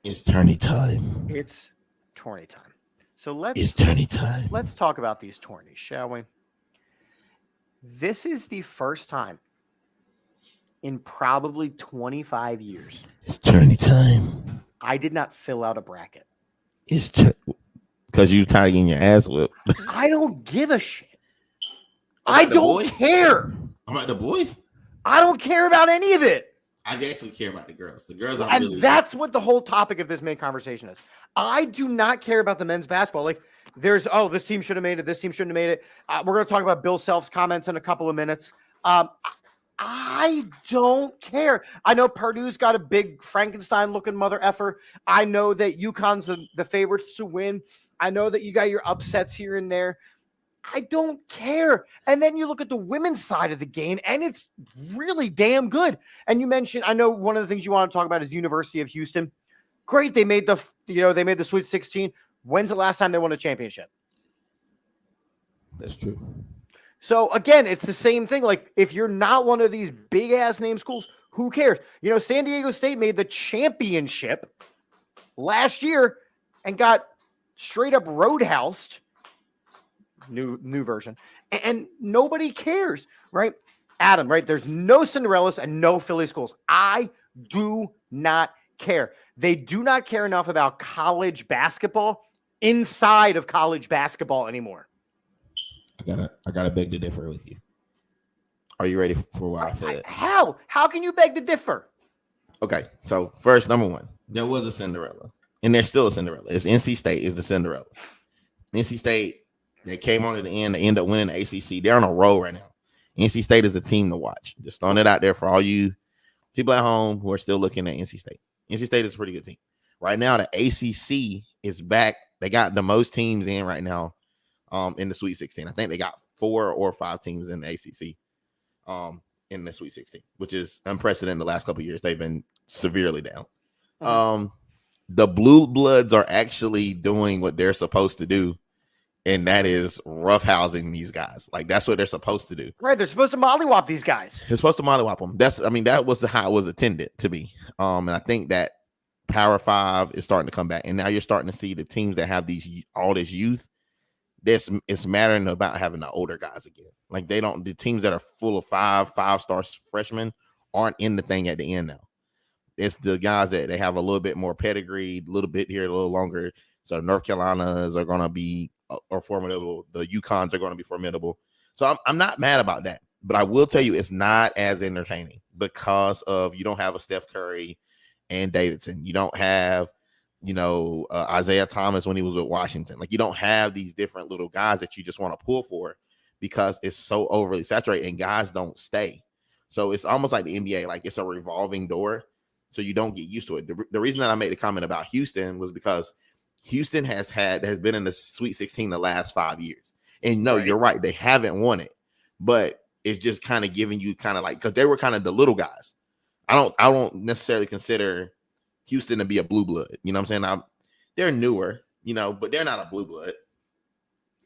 It's tourney time. It's tourney time. So It's tourney time. let's talk about these tourneys, shall we? This is the first time in probably 25 years It's tourney time. I did not fill out a bracket. It's because you tired of getting your ass whipped. I don't give a shit. About I the don't boys? care. I'm like the boys. I don't care about any of it. I actually care about the girls. The girls I'm And really that's what the whole topic of this main conversation is. I do not care about the men's basketball. Like, there's, this team should have made it. This team shouldn't have made it. We're going to talk about Bill Self's comments in a couple of minutes. I don't care. I know Purdue's got a big Frankenstein-looking mother effer. I know that UConn's the favorites to win. I know that you got your upsets here and there. I don't care. And then you look at the women's side of the game, and it's really damn good. And you mentioned, I know one of the things you want to talk about is University of Houston. Great, they made the Sweet 16. When's the last time they won a championship? That's true. So again, it's the same thing. Like, if you're not one of these big ass name schools, who cares? San Diego State made the championship last year and got straight up roadhoused. New version, and nobody cares, right? Adam, right? There's no Cinderellas and no Philly schools. I do not care. They do not care enough about college basketball inside of college basketball anymore. I gotta beg to differ with you. Are you ready for what I said? How can you beg to differ? Okay, so first, number one, there was a Cinderella, and there's still a Cinderella. It's NC State is the Cinderella. NC State, they came on at the end. They end up winning the ACC. They're on a roll right now. NC State is a team to watch. Just throwing it out there for all you people at home who are still looking at NC State. NC State is a pretty good team. Right now, the ACC is back. They got the most teams in right now in the Sweet 16. I think they got 4 or 5 teams in the ACC in the Sweet 16, which is unprecedented the last couple of years. They've been severely down. The Blue Bloods are actually doing what they're supposed to do, and that is roughhousing these guys. Like, that's what they're supposed to do. Right, they're supposed to mollywop these guys. They're supposed to mollywop them. That was how it was intended to be. And I think that Power 5 is starting to come back, and now you're starting to see the teams that have all this youth. It's mattering about having the older guys again. Like, the teams that are full of five-star freshmen aren't in the thing at the end now. It's the guys that they have a little bit more pedigree, a little bit here, a little longer. So North Carolinas are going to be formidable. The UConns are going to be formidable. So I'm not mad about that. But I will tell you, it's not as entertaining because you don't have a Steph Curry and Davidson. You don't have, Isaiah Thomas when he was with Washington. Like, you don't have these different little guys that you just want to pull for because it's so overly saturated and guys don't stay. So it's almost like the NBA, like it's a revolving door. So you don't get used to it. The reason that I made the comment about Houston was because Houston has been in the Sweet 16 the last 5 years. And no, You're right. They haven't won it, but it's just kind of giving you kind of like, because they were kind of the little guys. I don't necessarily consider Houston to be a blue blood. You know what I'm saying? They're newer, but they're not a blue blood.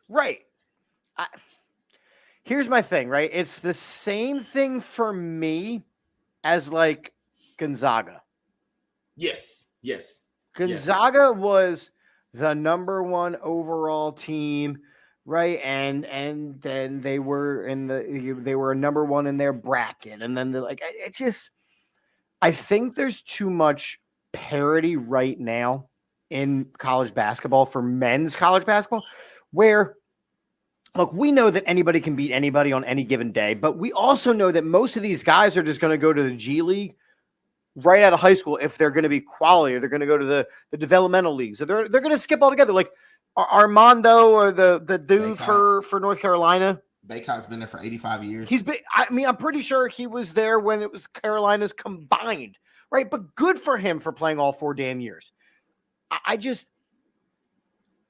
Right. Here's my thing, right? It's the same thing for me as like Gonzaga. Yes. Gonzaga was the number 1 overall team, right? And then they were they were number 1 in their bracket, and then they're like, I think there's too much parity right now in college basketball for men's college basketball where, look, we know that anybody can beat anybody on any given day, but we also know that most of these guys are just going to go to the G League right out of high school if they're going to be quality, or they're going to go to the developmental leagues. So they're going to skip altogether. Like Armando or the dude for North Carolina. Baycott's been there for 85 years. He's been, I'm pretty sure he was there when it was Carolinas combined, right? But good for him for playing all 4 damn years. I just...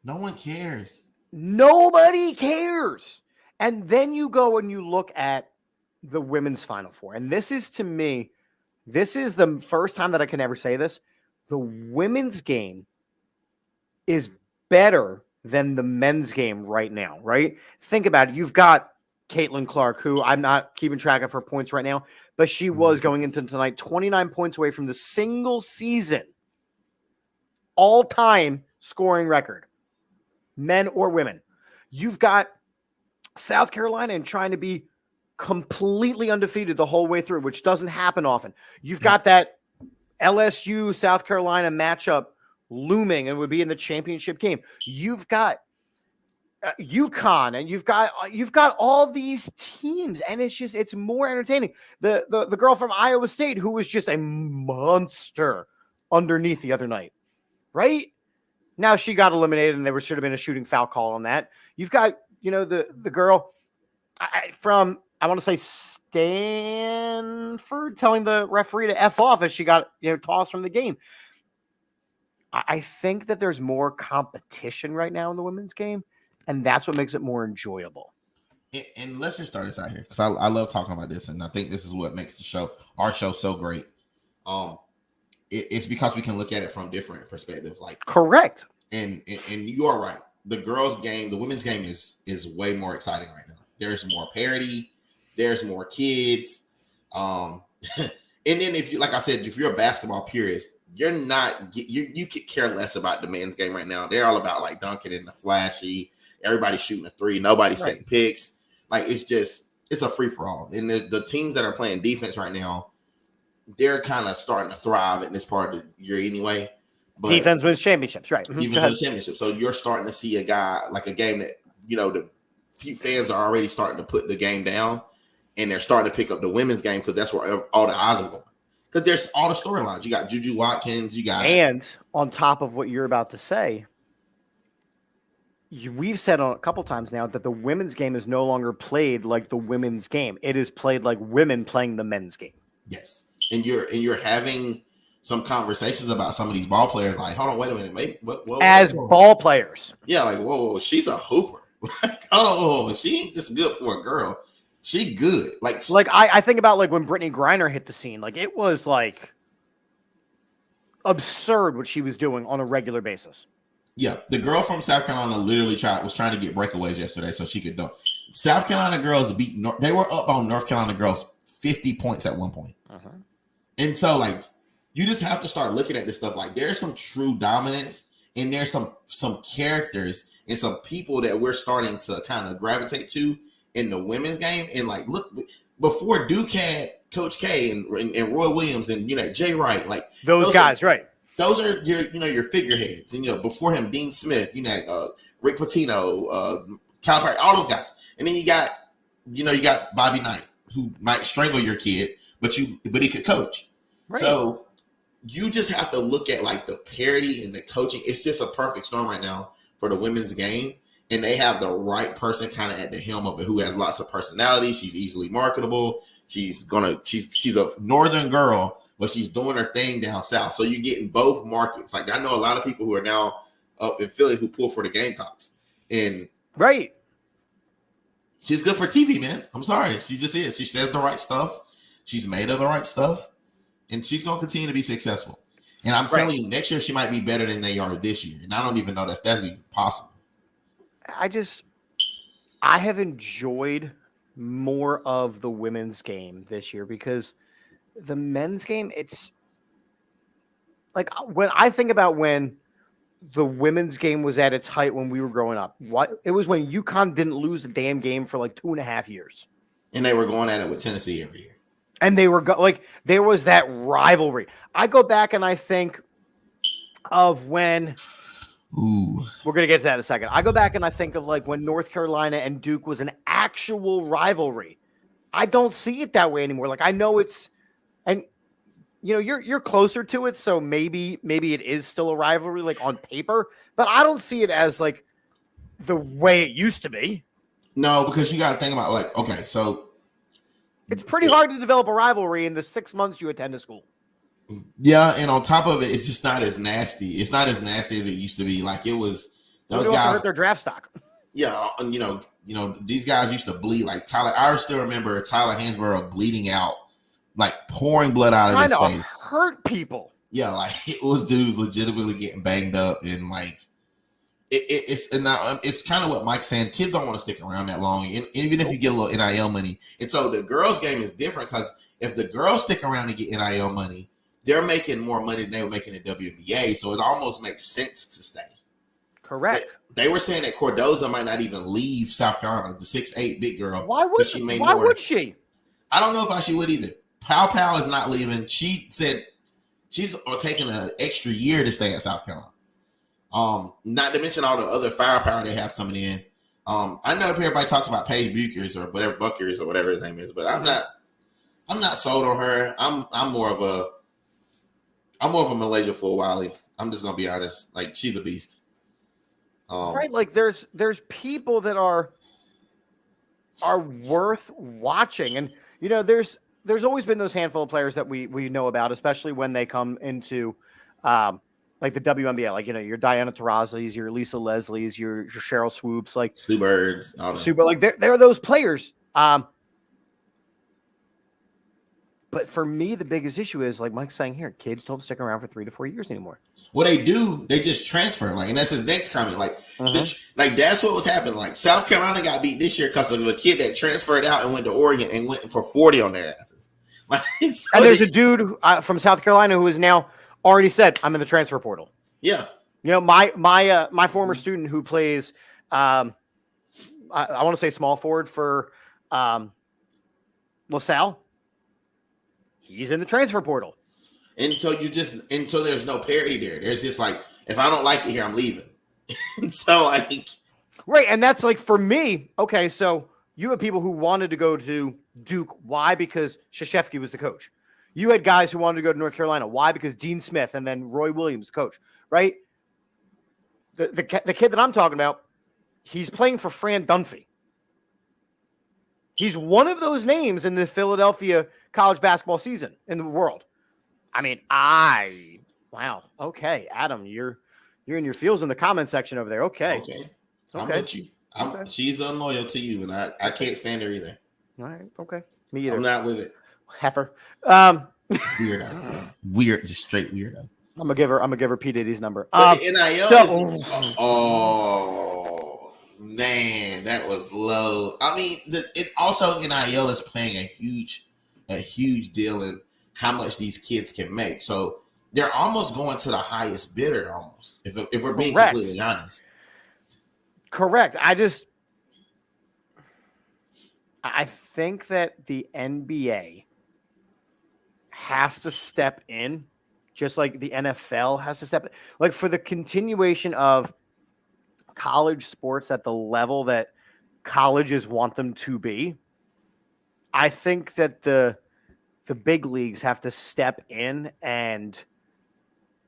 No one cares. Nobody cares. And then you go and you look at the women's Final Four. And this is, to me, this is the first time that I can ever say this. The women's game is better than the men's game right now, right? Think about it. You've got Caitlin Clark, who I'm not keeping track of her points right now, but she was going into tonight 29 points away from the single season all-time scoring record, men or women. You've got South Carolina and trying to be completely undefeated the whole way through, which doesn't happen often. You've got that LSU South Carolina matchup looming and would be in the championship game. You've got UConn, and you've got all these teams, and it's more entertaining. The girl from Iowa State, who was just a monster underneath the other night, right? Now she got eliminated, and there should have been a shooting foul call on that. You've got, the girl from, I want to say, Stanford, telling the referee to F off as she got tossed from the game. I think that there's more competition right now in the women's game, and that's what makes it more enjoyable. And let's just start this out here, because I love talking about this, and I think this is what makes our show so great. It's because we can look at it from different perspectives. Like, correct. And you are right. The girls' game, the women's game is way more exciting right now. There's more parity. There's more kids. And then if you, like I said, if you're a basketball purist, you're not, you could care less about the men's game right now. They're all about like dunking in the flashy. Everybody's shooting a three. Nobody's setting picks. Like, it's a free for all. And the teams that are playing defense right now, they're kind of starting to thrive in this part of the year anyway. But defense wins championships, right? Defense wins championships. So you're starting to see a game that, the few fans are already starting to put the game down, and they're starting to pick up the women's game because that's where all the eyes are going. Because there's all the storylines. You got Juju Watkins. And on top of what you're about to say, we've said a couple times now that the women's game is no longer played like the women's game. It is played like women playing the men's game. Yes. And you're having some conversations about some of these ball players. Like, hold on, wait a minute, maybe ball players. Yeah, like whoa, she's a hooper. Hold on, she ain't just good for a girl. She good. Like I think about like when Brittany Griner hit the scene. Like, it was like absurd what she was doing on a regular basis. Yeah, the girl from South Carolina literally was trying to get breakaways yesterday so she could dunk. South Carolina girls beat. They were up on North Carolina girls 50 points at one point. Uh-huh. And so, like, you just have to start looking at this stuff. Like, there's some true dominance, and there's some characters and some people that we're starting to kind of gravitate to in the women's game. And like, look, before Duke had Coach K and Roy Williams and Jay Wright, like those guys, right? Those are your figureheads. And before him, Dean Smith, Rick Pitino, Calipari, all those guys. And then you got Bobby Knight, who might strangle your kid, but he could coach. Right. So you just have to look at like the parity and the coaching. It's just a perfect storm right now for the women's game. And they have the right person kind of at the helm of it, who has lots of personality. She's easily marketable. She's a northern girl, but she's doing her thing down south. So you're getting both markets. Like, I know a lot of people who are now up in Philly who pull for the Gamecocks. And right. She's good for TV, man. I'm sorry. She just is. She says the right stuff. She's made of the right stuff. And she's going to continue to be successful. And I'm telling you, next year she might be better than they are this year. And I don't even know if that's even possible. I have enjoyed more of the women's game this year because the men's game, it's like when I think about when the women's game was at its height when we were growing up, it was when UConn didn't lose a damn game for like 2.5 years. And they were going at it with Tennessee every year. And they were there was that rivalry. I go back and I think of when. Ooh. We're going to get to that in a second. I go back and I think of like when North Carolina and Duke was an actual rivalry. I don't see it that way anymore. Like I know it's, and you know, you're closer to it, so maybe it is still a rivalry, like on paper, but I don't see it as like the way it used to be. No, because you got to think about like, okay, so it's pretty hard to develop a rivalry in the 6 months you attend a school. Yeah, and on top of it, it's just not as nasty. It's not as nasty as it used to be. Like it was those guys hurt their draft stock. Yeah, you know, these guys used to bleed. Like Tyler, I still remember Tyler Hansborough bleeding out, like pouring blood out of his face. Hurt people. Yeah, like it was dudes legitimately getting banged up, and like it's kind of what Mike's saying. Kids don't want to stick around that long, and even if you get a little NIL money. And so the girls' game is different because if the girls stick around and get NIL money, they're making more money than they were making in WNBA, so it almost makes sense to stay. Correct. They were saying that Cordoza might not even leave South Carolina, the 6'8" big girl. Why would she? Why would she? I don't know if she would either. Pow is not leaving. She said she's taking an extra year to stay at South Carolina. Not to mention all the other firepower they have coming in. I know everybody talks about Paige Buchers or whatever Buckers or whatever his name is, but I'm not sold on her. I'm more of a Malaysia Full Wiley. I'm just gonna be honest. Like she's a beast. Right, like there's people that are worth watching, and you know there's always been those handful of players that we know about, especially when they come into like the WNBA, like you know your Diana Taurasi's, your Lisa Leslie's, your Cheryl Swoops, like Sue Birds, like they're those players. But for me, the biggest issue is, like Mike's saying here, kids don't stick around for 3 to 4 years anymore. Well, they do. They just transfer. Like, and that's his next comment. Like, like that's what was happening. Like, South Carolina got beat this year because of a kid that transferred out and went to Oregon and went for 40 on their asses. Like, so and there's a dude from South Carolina who has now already said, "I'm in the transfer portal." Yeah. You know, my former student who plays, I want to say small forward for LaSalle. He's in the transfer portal. And so there's no parity there. There's just like, if I don't like it here, I'm leaving. So like, right. And that's like, for me, okay. So you have people who wanted to go to Duke. Why? Because Krzyzewski was the coach. You had guys who wanted to go to North Carolina. Why? Because Dean Smith and then Roy Williams, coach, right? The kid that I'm talking about, he's playing for Fran Dunphy. He's one of those names in the Philadelphia college basketball season in the world. I mean, wow. Okay, Adam, you're in your feels in the comment section over there. Okay. I'm with you. She's unloyal to you, and I can't stand her either. All right. Okay. Me either. I'm not with it. Heifer. Weirdo. Weird, just straight weirdo. I'm gonna give her P. Diddy's number. NIL. Oh man, that was low. I mean, it also NIL is playing a huge deal in how much these kids can make. So they're almost going to the highest bidder, almost. If we're being completely honest. Correct. I think that the NBA has to step in, just like the NFL has to step in, like for the continuation of college sports at the level that colleges want them to be. I think that the big leagues have to step in and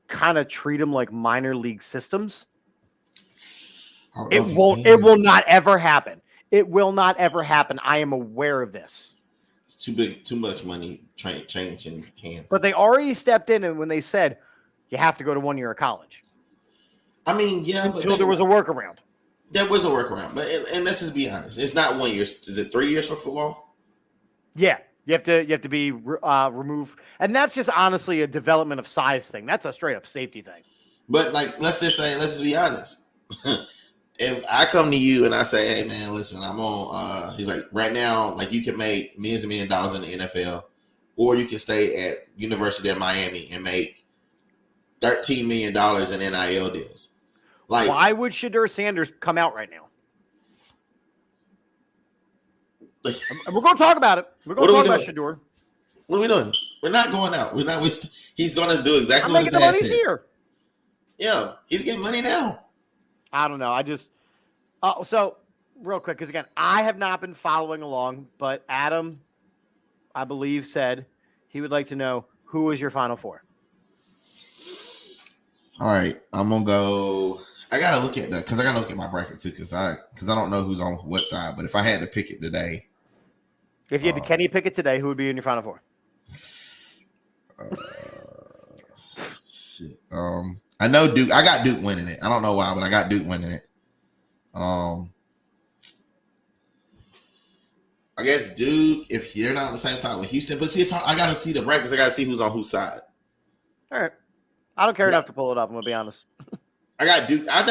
kind of treat them like minor league systems. It will not ever happen. It will not ever happen. I am aware of this. It's too big, too much money changing hands. But they already stepped in, and when they said you have to go to 1 year of college. I mean, yeah, until there was a workaround. There was a workaround, but and let's just be honest. It's not 1 year. Is it 3 years for football? Yeah, you have to be removed, and that's just honestly a development of size thing. That's a straight up safety thing. But like, let's just be honest. If I come to you and I say, "Hey man, listen, I'm on," he's like, right now, like you can make millions and millions of dollars in the NFL, or you can stay at University of Miami and make $13 million in NIL deals. Like, why would Shedeur Sanders come out right now? Like, we're going to talk about it. We're going to talk about Shedeur. What are we doing? We're not going out. We're not. He's going to do exactly I'm what making his the dad money's said. here. Yeah, he's getting money now. I don't know. I just so real quick, because again, I have not been following along, but Adam, I believe, said he would like to know who is your Final Four. All right, I'm gonna go. I gotta look at that because I gotta look at my bracket too because I don't know who's on what side. But if I had to pick it today, If you had to Kenny pick it today, who would be in your Final Four? Shit. I know Duke. I got Duke winning it. I don't know why, but I got Duke winning it. I guess Duke, if you're not on the same side with Houston, but see, it's hard. I gotta see the brackets. I gotta see who's on whose side. All right. I don't care enough to pull it up. I'm gonna be honest. I got Duke. I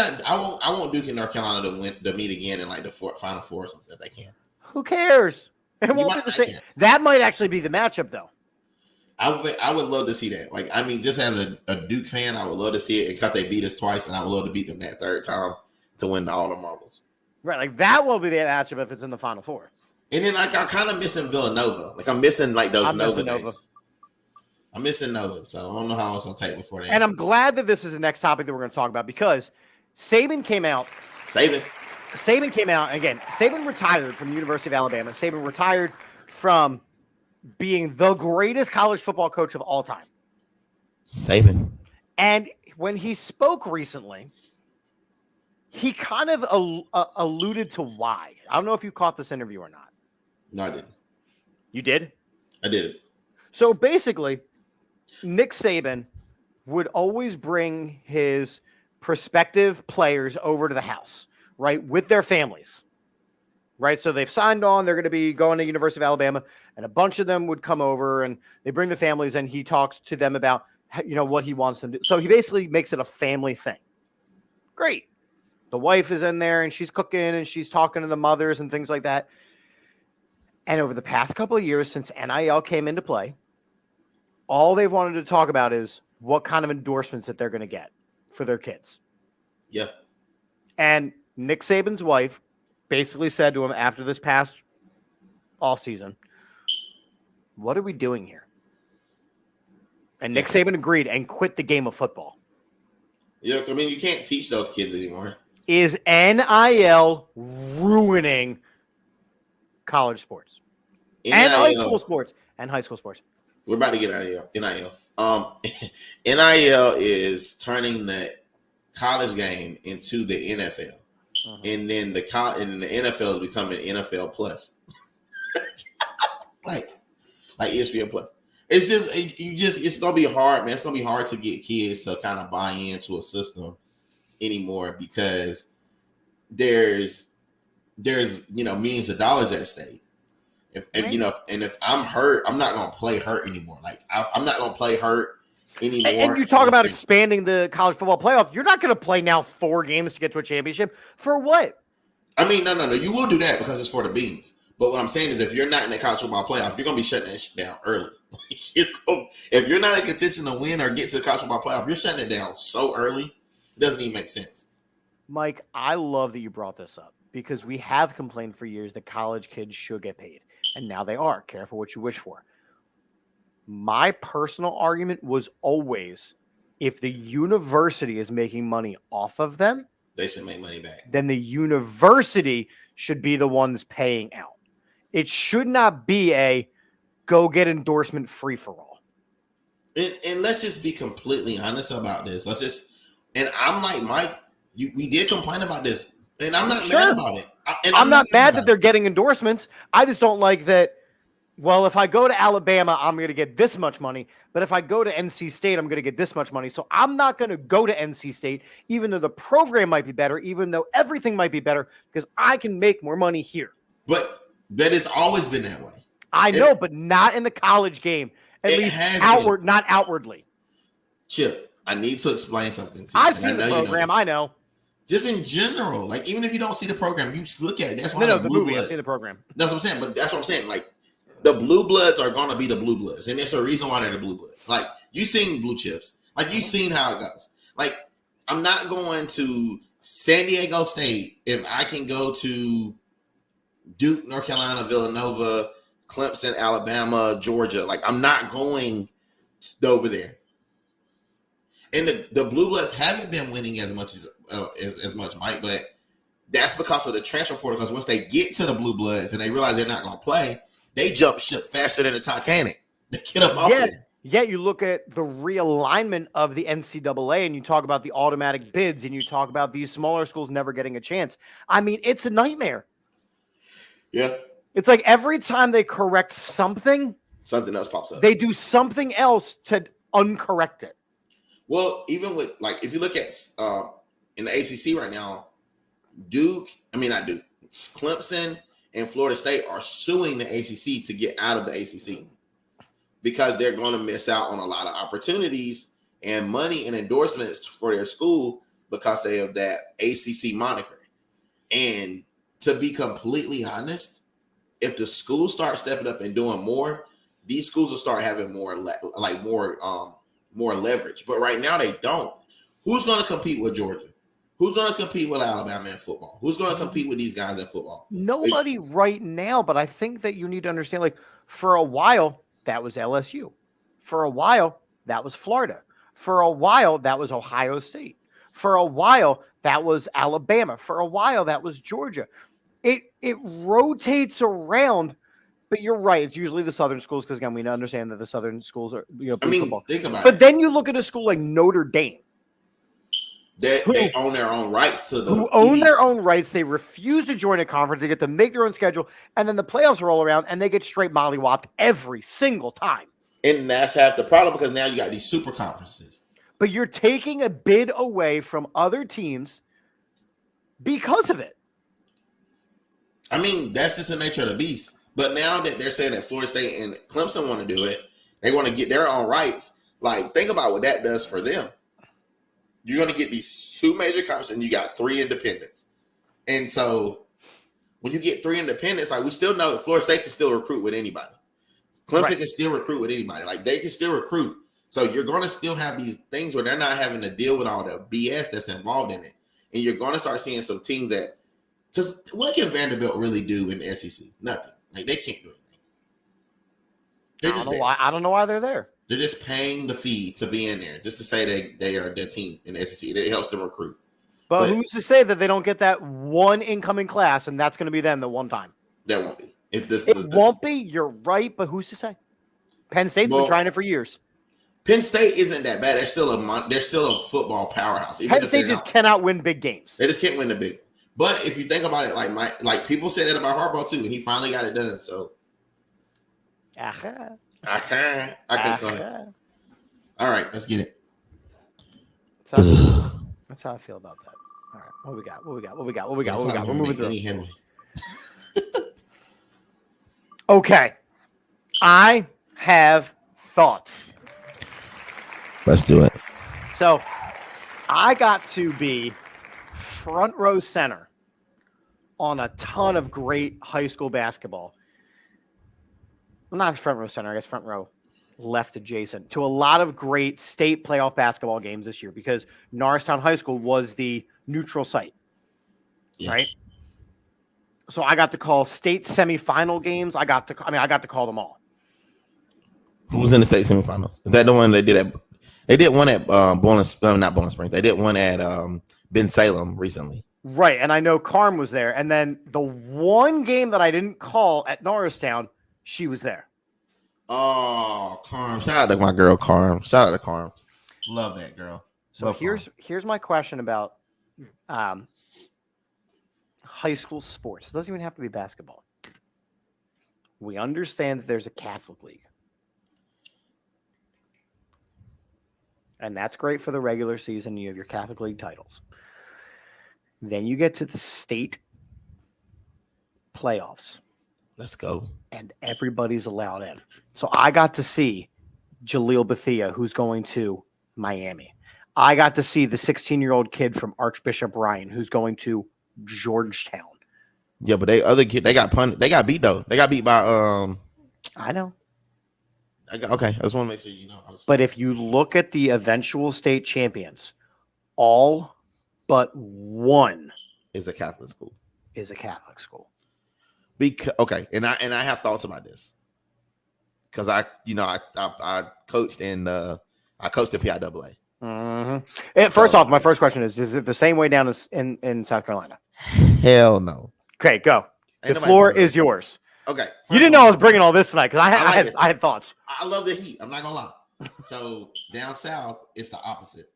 want Duke and North Carolina to meet again in like the Final Four or something if they can. Who cares? It won't be the same. That might actually be the matchup, though. I would love to see that. Like, I mean, just as a Duke fan, I would love to see it because they beat us twice, and I would love to beat them that third time to win all the marbles. Right, like that will be the matchup if it's in the Final Four. And then like I'm kind of missing Villanova. Like I'm missing like those Nova days. I'm missing Nova, so I don't know how long it's gonna take before they. And I'm glad that this is the next topic that we're going to talk about because Saban came out. Saban came out again. Saban retired from the University of Alabama. Saban retired from being the greatest college football coach of all time. Saban. And when he spoke recently, he kind of alluded to why. I don't know if you caught this interview or not. No, I didn't. You did? I did. So basically, Nick Saban would always bring his prospective players over to the house, right, with their families, right? So they've signed on. They're going to be going to University of Alabama, and a bunch of them would come over, and they bring the families, and he talks to them about, you know, what he wants them to do. So he basically makes it a family thing. Great. The wife is in there, and she's cooking, and she's talking to the mothers and things like that. And over the past couple of years, since NIL came into play, all they've wanted to talk about is what kind of endorsements that they're going to get for their kids. Yeah. And Nick Saban's wife basically said to him after this past offseason, what are we doing here? And Nick Saban agreed and quit the game of football. Yeah, I mean, you can't teach those kids anymore. Is NIL ruining college sports? NIL, and high school sports? And high school sports. We're about to get out of NIL. NIL is turning the college game into the NFL. And then the NFL is becoming NFL Plus. like ESPN Plus. It's it's gonna be hard, man. It's gonna be hard to get kids to kind of buy into a system anymore because there's millions of dollars at stake. If I'm hurt, I'm not gonna play hurt anymore. Like I'm not gonna play hurt anymore. And you talk about expanding the college football playoff. You're not gonna play now 4 games to get to a championship for what? I mean, no. You will do that because it's for the beans. But what I'm saying is, if you're not in the college football playoff, you're gonna be shutting that shit down early. If you're not in contention to win or get to the college football playoff, you're shutting it down so early. It doesn't even make sense. Mike, I love that you brought this up because we have complained for years that college kids should get paid. And now they are. Careful what you wish for. My personal argument was always, if the university is making money off of them, they should make money back. Then the university should be the ones paying out. It should not be a go get endorsement free for all. And let's just be completely honest about this. And I'm like, Mike, we did complain about this. And I'm not mad about it. I'm not mad that they're getting endorsements. I just don't like that. Well, if I go to Alabama, I'm going to get this much money. But if I go to NC State, I'm going to get this much money. So I'm not going to go to NC State, even though the program might be better, even though everything might be better, because I can make more money here. But that has always been that way. I know, but not in the college game. At least not outwardly. Chip, I need to explain something to you. I've seen the program. I know. Just in general, like even if you don't see the program, you look at it. That's why the movie. I've seen the program. That's what I'm saying. But that's what I'm saying. Like the Blue Bloods are gonna be the Blue Bloods, and there's a reason why they're the Blue Bloods. Like you seen Blue Chips, like you seen how it goes. Like I'm not going to San Diego State if I can go to Duke, North Carolina, Villanova, Clemson, Alabama, Georgia. Like I'm not going over there. And the Blue Bloods haven't been winning as much as much, Mike, but that's because of the transfer portal. Because once they get to the Blue Bloods and they realize they're not going to play, they jump ship faster than the Titanic. They get up off of it. Yeah, you look at the realignment of the NCAA and you talk about the automatic bids and you talk about these smaller schools never getting a chance. I mean, it's a nightmare. Yeah. It's like every time they correct something else pops up. They do something else to uncorrect it. Well, even with, like, if you look at in the ACC right now, Clemson and Florida State are suing the ACC to get out of the ACC because they're going to miss out on a lot of opportunities and money and endorsements for their school because they have that ACC moniker. And to be completely honest, if the schools start stepping up and doing more, these schools will start having more leverage. But right now they don't. Who's going to compete with Georgia? Who's going to compete with Alabama in football? Who's going to compete with these guys in football? Nobody right now, but I think that you need to understand, like, for a while, that was LSU. For a while, that was Florida. For a while, that was Ohio State. For a while, that was Alabama. For a while, that was Georgia. It rotates around, but you're right. It's usually the Southern schools because, again, we understand that the Southern schools are, football. Think about it. But then you look at a school like Notre Dame. They own their own rights to the own their own rights. They refuse to join a conference. They get to make their own schedule, and then the playoffs roll around, and they get straight mollywopped every single time. And that's half the problem because now you got these super conferences. But you're taking a bid away from other teams because of it. I mean, that's just the nature of the beast. But now that they're saying that Florida State and Clemson want to do it, they want to get their own rights. Like, think about what that does for them. You're going to get these two major conferences, and you got three independents. And so when you get three independents, like, we still know that Florida State can still recruit with anybody. Clemson can still recruit with anybody. Like, they can still recruit. So you're going to still have these things where they're not having to deal with all the BS that's involved in it. And you're going to start seeing some teams that – because what can Vanderbilt really do in the SEC? Nothing. Like, they can't do anything. I don't know why they're there. They're just paying the fee to be in there, just to say they are their team in the SEC. It helps them recruit. But who's to say that they don't get that one incoming class, and that's going to be them the one time? That won't be. It won't be. You're right, but who's to say? Penn State's been trying it for years. Penn State isn't that bad. They're still a football powerhouse. Penn State just cannot win big games. They just can't win the big. But if you think about it, like people said that about Harbaugh too, and he finally got it done. So, I can. All right, let's get it. That's how I feel about that. All right, what we got? We're moving through. Okay, I have thoughts. Let's do it. So, I got to be front row center on a ton of great high school basketball. Well, not front row center, I guess front row left adjacent to a lot of great state playoff basketball games this year because Norristown High School was the neutral site, right? So I got to call state semifinal games. I got to call them all. Who was in the state semifinals? Is that the one they did at? They did one at not Bowling Springs. They did one at Ben Salem recently. Right, and I know Carm was there. And then the one game that I didn't call at Norristown, she was there. Oh, Carm. Shout out to my girl, Carm. Shout out to Carm. Love that girl. So here's my question about high school sports. It doesn't even have to be basketball. We understand that there's a Catholic league. And that's great for the regular season. You have your Catholic League titles. Then you get to the state playoffs. Let's go. And everybody's allowed in. So I got to see Jaleel Bethia, who's going to Miami. I got to see the 16-year-old kid from Archbishop Ryan, who's going to Georgetown. Yeah, but they got punted. They got beat though. They got beat by I know. Okay, I just want to make sure you know. But if you look at the eventual state champions, all but one is a Catholic school. Okay, and I have thoughts about this because I coached in PIAA, And first off, my first question is it the same way down in South Carolina? Hell no. Okay, go. Ain't The nobody floor doing is that. yours. Okay. You didn't know I was bringing all this tonight because I had thoughts. I love the heat. I'm not gonna lie. So down south, it's the opposite.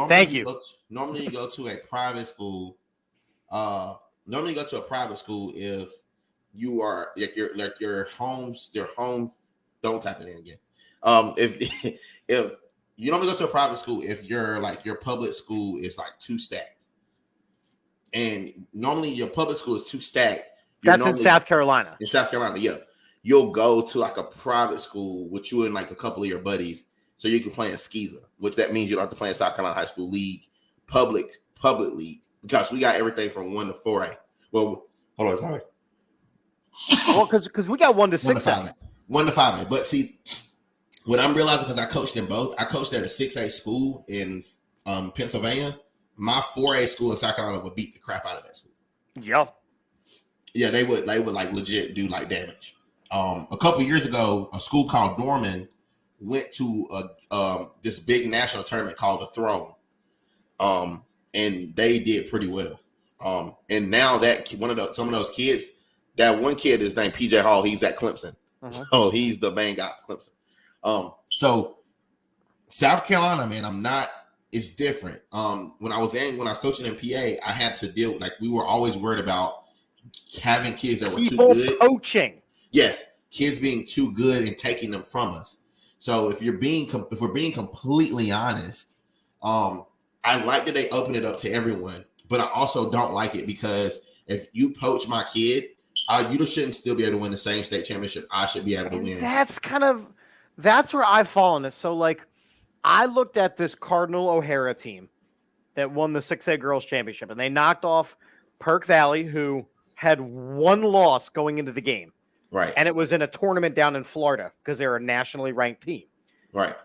Thank you. Normally you go to a private school. Normally you go to a private school if you are your home. Don't type it in again. If you normally go to a private school if your public school is like too stacked, and normally your public school is too stacked. That's in South Carolina. In South Carolina, yeah. You'll go to like a private school with you and like a couple of your buddies so you can play in SCISA, which that means you don't have to play in South Carolina High School League, public league, because we got everything from 1 to 4A. Well, hold on, sorry. Well, because we got 1 to 6A. 1 to 5A. But see, what I'm realizing, because I coached in both, I coached at a 6A school in Pennsylvania. My 4A school in South Carolina would beat the crap out of that school. Yep. Yeah, they would like legit do like damage. A couple years ago, a school called Dorman went to this big national tournament called the Throne, and they did pretty well. And now that some of those kids, that one kid is named PJ Hall. He's at Clemson, so he's the main guy at Clemson. So South Carolina, man, it's different. When I was coaching in PA, I had to deal like we were always worried about having kids that were too good. Coaching. Yes, kids being too good and taking them from us. So if we're being completely honest, I like that they open it up to everyone, but I also don't like it because if you poach my kid, you shouldn't still be able to win the same state championship I should be able to win. That's where I've fallen. So like, I looked at this Cardinal O'Hara team that won the 6A girls championship, and they knocked off Perk Valley, who had one loss going into the game. Right. And it was in a tournament down in Florida because they're a nationally ranked team. Right.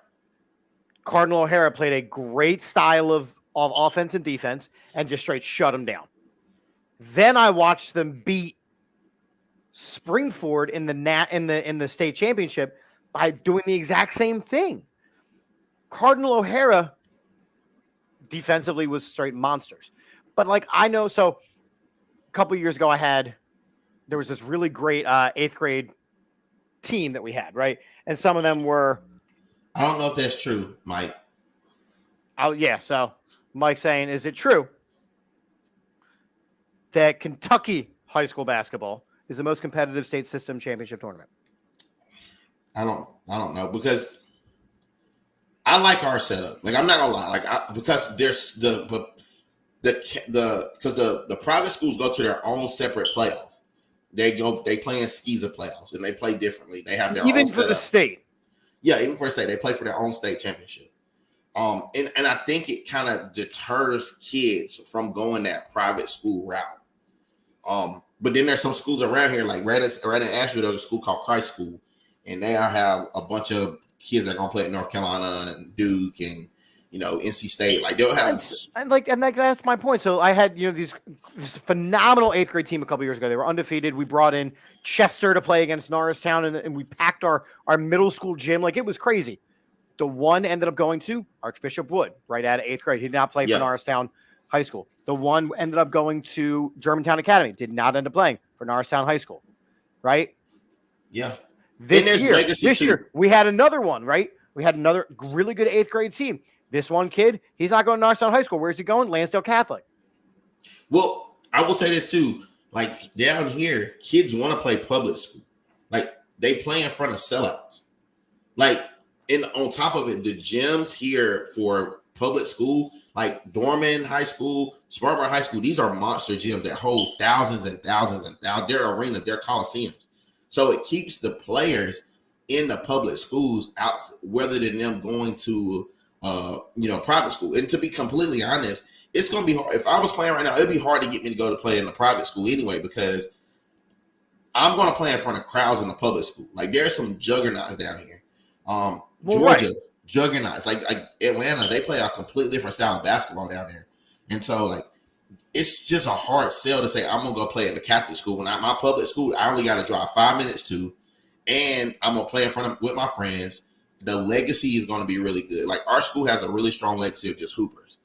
Cardinal O'Hara played a great style of offense and defense and just straight shut them down. Then I watched them beat Springford in the state championship by doing the exact same thing. Cardinal O'Hara defensively was straight monsters. But like I know, so a couple of years ago there was this really great 8th grade team that we had, right? And some of them were. I don't know if that's true, Mike. Oh yeah, so Mike's saying, is it true that Kentucky high school basketball is the most competitive state system championship tournament? I don't know because I like our setup. Like I'm not gonna lie, because there's the private schools go to their own separate playoff. They play in SCISA playoffs and they play differently. They have their even own for setup. The state. Yeah, even for the state, they play for their own state championship. And I think it kind of deters kids from going that private school route. But then there's some schools around here, like right in Asheville, there's a school called Christ School, and they have a bunch of kids that are gonna play at North Carolina and Duke and NC State. Like they'll have that's my point. So I had this phenomenal 8th grade team a couple years ago. They were undefeated. We brought in Chester to play against Norristown, and we packed our middle school gym. Like it was crazy. The one ended up going to Archbishop Wood right out of 8th grade. He did not play for Norristown High School. The one ended up going to Germantown Academy. Did not end up playing for Norristown High School. Right? Yeah. This year, we had another one, right? We had another really good 8th grade team. This one kid, he's not going to Norristown High School. Where's he going? Lansdale Catholic. Well, I will say this too. Like down here, kids want to play public school. Like they play in front of sellouts. Like on top of it, the gyms here for public school, like Dorman High School, Spartanburg High School, these are monster gyms that hold thousands and thousands and thousands. They're arenas, they're coliseums. So it keeps the players in the public schools out rather than them going to private school. And to be completely honest, it's going to be hard. If I was playing right now, it'd be hard to get me to go to play in the private school anyway, because I'm going to play in front of crowds in the public school. Like there's some juggernauts down here. Georgia, juggernauts. Like Atlanta, they play a completely different style of basketball down there. And so like, it's just a hard sell to say I'm going to go play in the Catholic school. When my public school, I only got to drive 5 minutes to, and I'm going to play in front of with my friends. the legacy is going to be really good. Like our school has a really strong legacy of just hoopers.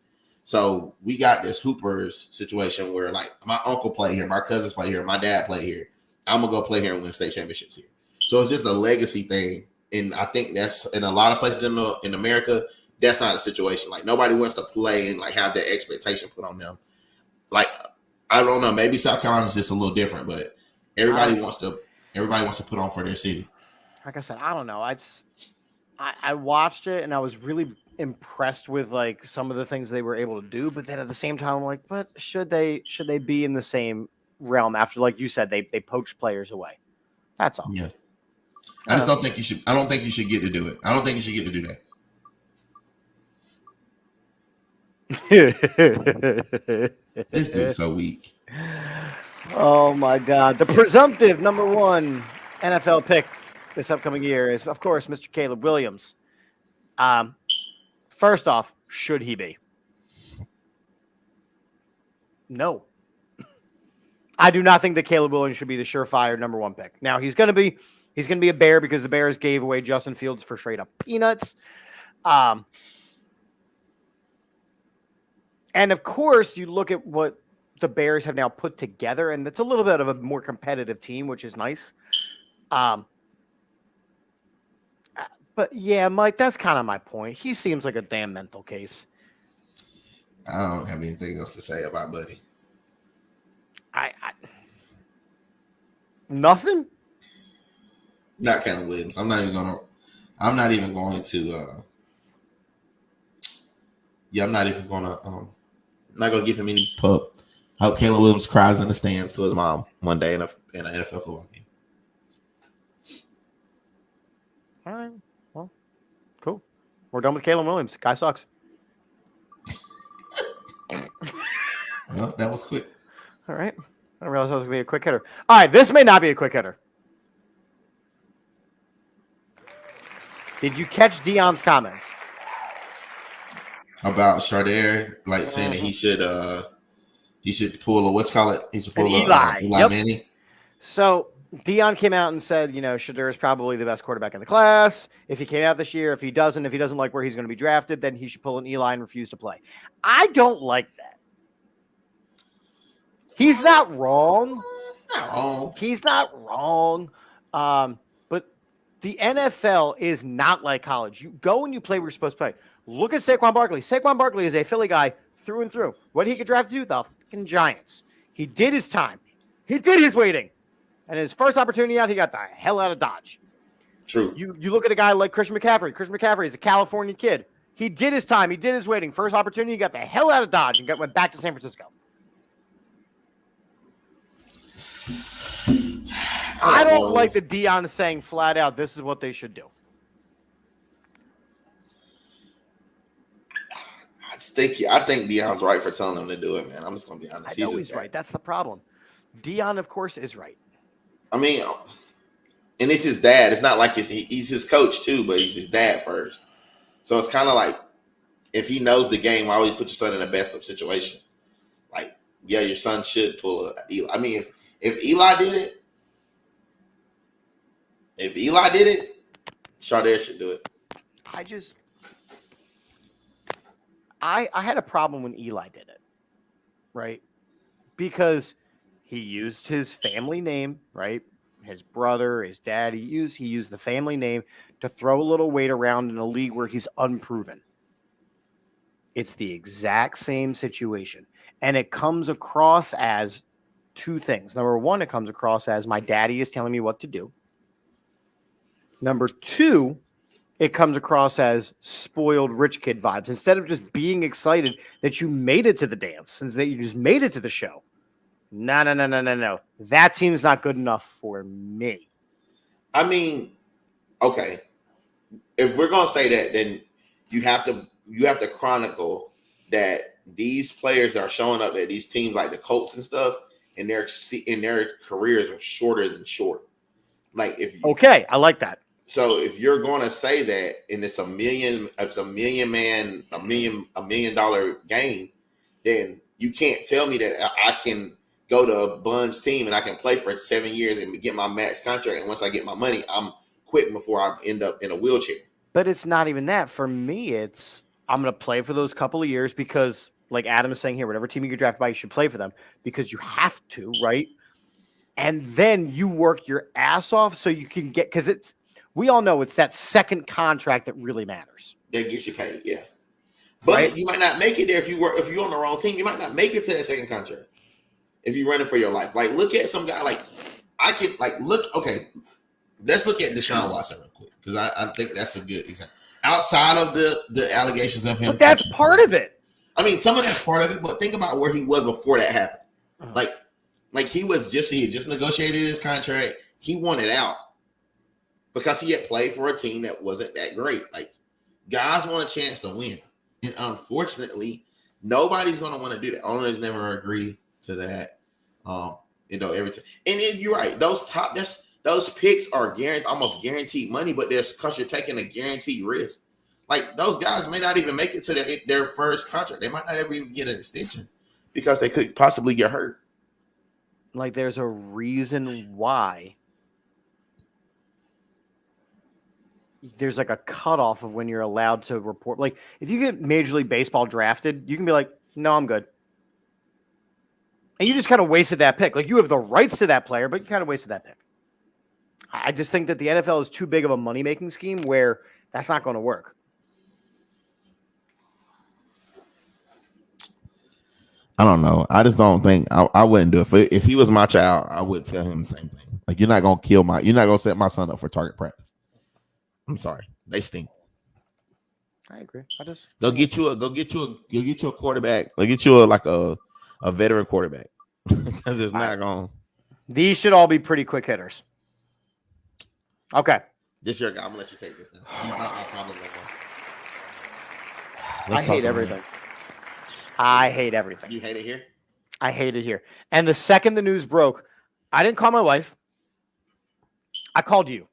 So we got this hoopers situation where like my uncle played here, my cousins play here, my dad played here. I'm gonna go play here and win state championships here. So it's just a legacy thing, and I think that's in a lot of places in America. That's not a situation. Like nobody wants to play and like have that expectation put on them. Like I don't know, maybe South Carolina is just a little different, but everybody wants to put on for their city. Like I said, I don't know. I watched it and I was really impressed with like some of the things they were able to do, but then at the same time, I'm like, but should they be in the same realm after, like you said, they poached players away? That's all. Yeah. I just don't think you should. I don't think you should get to do it. I don't think you should get to do that. This dude's so weak. Oh my God. The presumptive number one NFL pick this upcoming year is, of course, Mr. Caleb Williams. First off, should he be? No. I do not think that Caleb Williams should be the surefire number one pick. Now he's going to be a Bear because the Bears gave away Justin Fields for straight up peanuts. And of course, you look at what the Bears have now put together, and it's a little bit of a more competitive team, which is nice. But yeah, Mike, that's kind of my point. He seems like a damn mental case. I don't have anything else to say about Buddy. Nothing. Not Caleb Williams. I'm not even going to. I'm not even going to give him any pup. I hope Caleb Williams cries in the stands to his mom one day in an NFL football game. All right. Well, cool. We're done with Caleb Williams. Guy sucks. Well, that was quick. All right. I realized that was going to be a quick hitter. All right. This may not be a quick hitter. Did you catch Deion's comments about Shardair, like saying that he should pull a what's call it? He should pull Eli. Eli Manning. So Deion came out and said, Shedeur is probably the best quarterback in the class. If he came out this year, if he doesn't like where he's going to be drafted, then he should pull an Eli and refuse to play. I don't like that. He's not wrong. He's not wrong. But the NFL is not like college. You go and you play where you're supposed to play. Look at Saquon Barkley. Saquon Barkley is a Philly guy through and through. What did he get drafted to? The fucking Giants. He did his time. He did his waiting. And his first opportunity out, he got the hell out of Dodge. True. You look at a guy like Christian McCaffrey. Christian McCaffrey is a California kid. He did his time. He did his waiting. First opportunity, he got the hell out of Dodge and went back to San Francisco. I don't like the Deion saying flat out, this is what they should do. I think Deion's right for telling them to do it, man. I'm just gonna be honest. I know he's right. That's the problem. Deion, of course, is right. I mean, and it's his dad. It's not like he's his coach too, but he's his dad first. So it's kind of like if he knows the game, why would you put your son in the best of situation? Like, yeah, your son should pull a Eli. I mean, if Eli did it, Shardair should do it. I had a problem when Eli did it, right? Because he used his family name, right? His brother, his dad, he used the family name to throw a little weight around in a league where he's unproven. It's the exact same situation. And it comes across as two things. Number one, it comes across as my daddy is telling me what to do. Number two, it comes across as spoiled rich kid vibes. Instead of just being excited that you made it to the dance and that you just made it to the show. No. That team's not good enough for me. I mean, okay. If we're gonna say that, then you have to chronicle that these players are showing up at these teams like the Colts and stuff, and their careers are shorter than short. Like okay, I like that. So if you're going to say that, and it's a $1 million game, then you can't tell me that I can go to a Buns team and I can play for 7 years and get my max contract. And once I get my money, I'm quitting before I end up in a wheelchair. But it's not even that. For me, it's I'm going to play for those couple of years because, like Adam is saying here, whatever team you get drafted by, you should play for them because you have to, right? And then you work your ass off so you can get, because we all know it's that second contract that really matters. That gets you paid, yeah. But right? You might not make it there if you're on the wrong team. You might not make it to that second contract if you're running for your life. Like, look at some guy okay, let's look at Deshaun Watson real quick because I think that's a good example. Outside of the allegations of him, but that's part of it. I mean, some of that's part of it, but think about where he was before that happened. Like he had just negotiated his contract. He wanted out because he had played for a team that wasn't that great. Like, guys want a chance to win. And unfortunately, nobody's going to want to do that. Owners never agree to that. Every time. And you're right. Those picks are almost guaranteed money, but there's because you're taking a guaranteed risk. Like, those guys may not even make it to their first contract. They might not ever even get an extension because they could possibly get hurt. Like, there's a reason why there's like a cutoff of when you're allowed to report. Like, if you get Major League Baseball drafted, you can be like, no, I'm good. And you just kind of wasted that pick. Like, you have the rights to that player, but you kind of wasted that pick. I just think that the NFL is too big of a money-making scheme where that's not going to work. I don't know. I just don't think I wouldn't do it. If he was my child, I would tell him the same thing. Like, you're not going to set my son up for target practice. I'm sorry. They stink. I agree. Go get you a quarterback. Go get you a veteran quarterback. Because it's not going. These should all be pretty quick hitters. Okay. This your guy. I'm gonna let you take this now. He's not my problem no more. I hate everything. I hate everything. You hate it here? I hate it here. And the second the news broke, I didn't call my wife. I called you.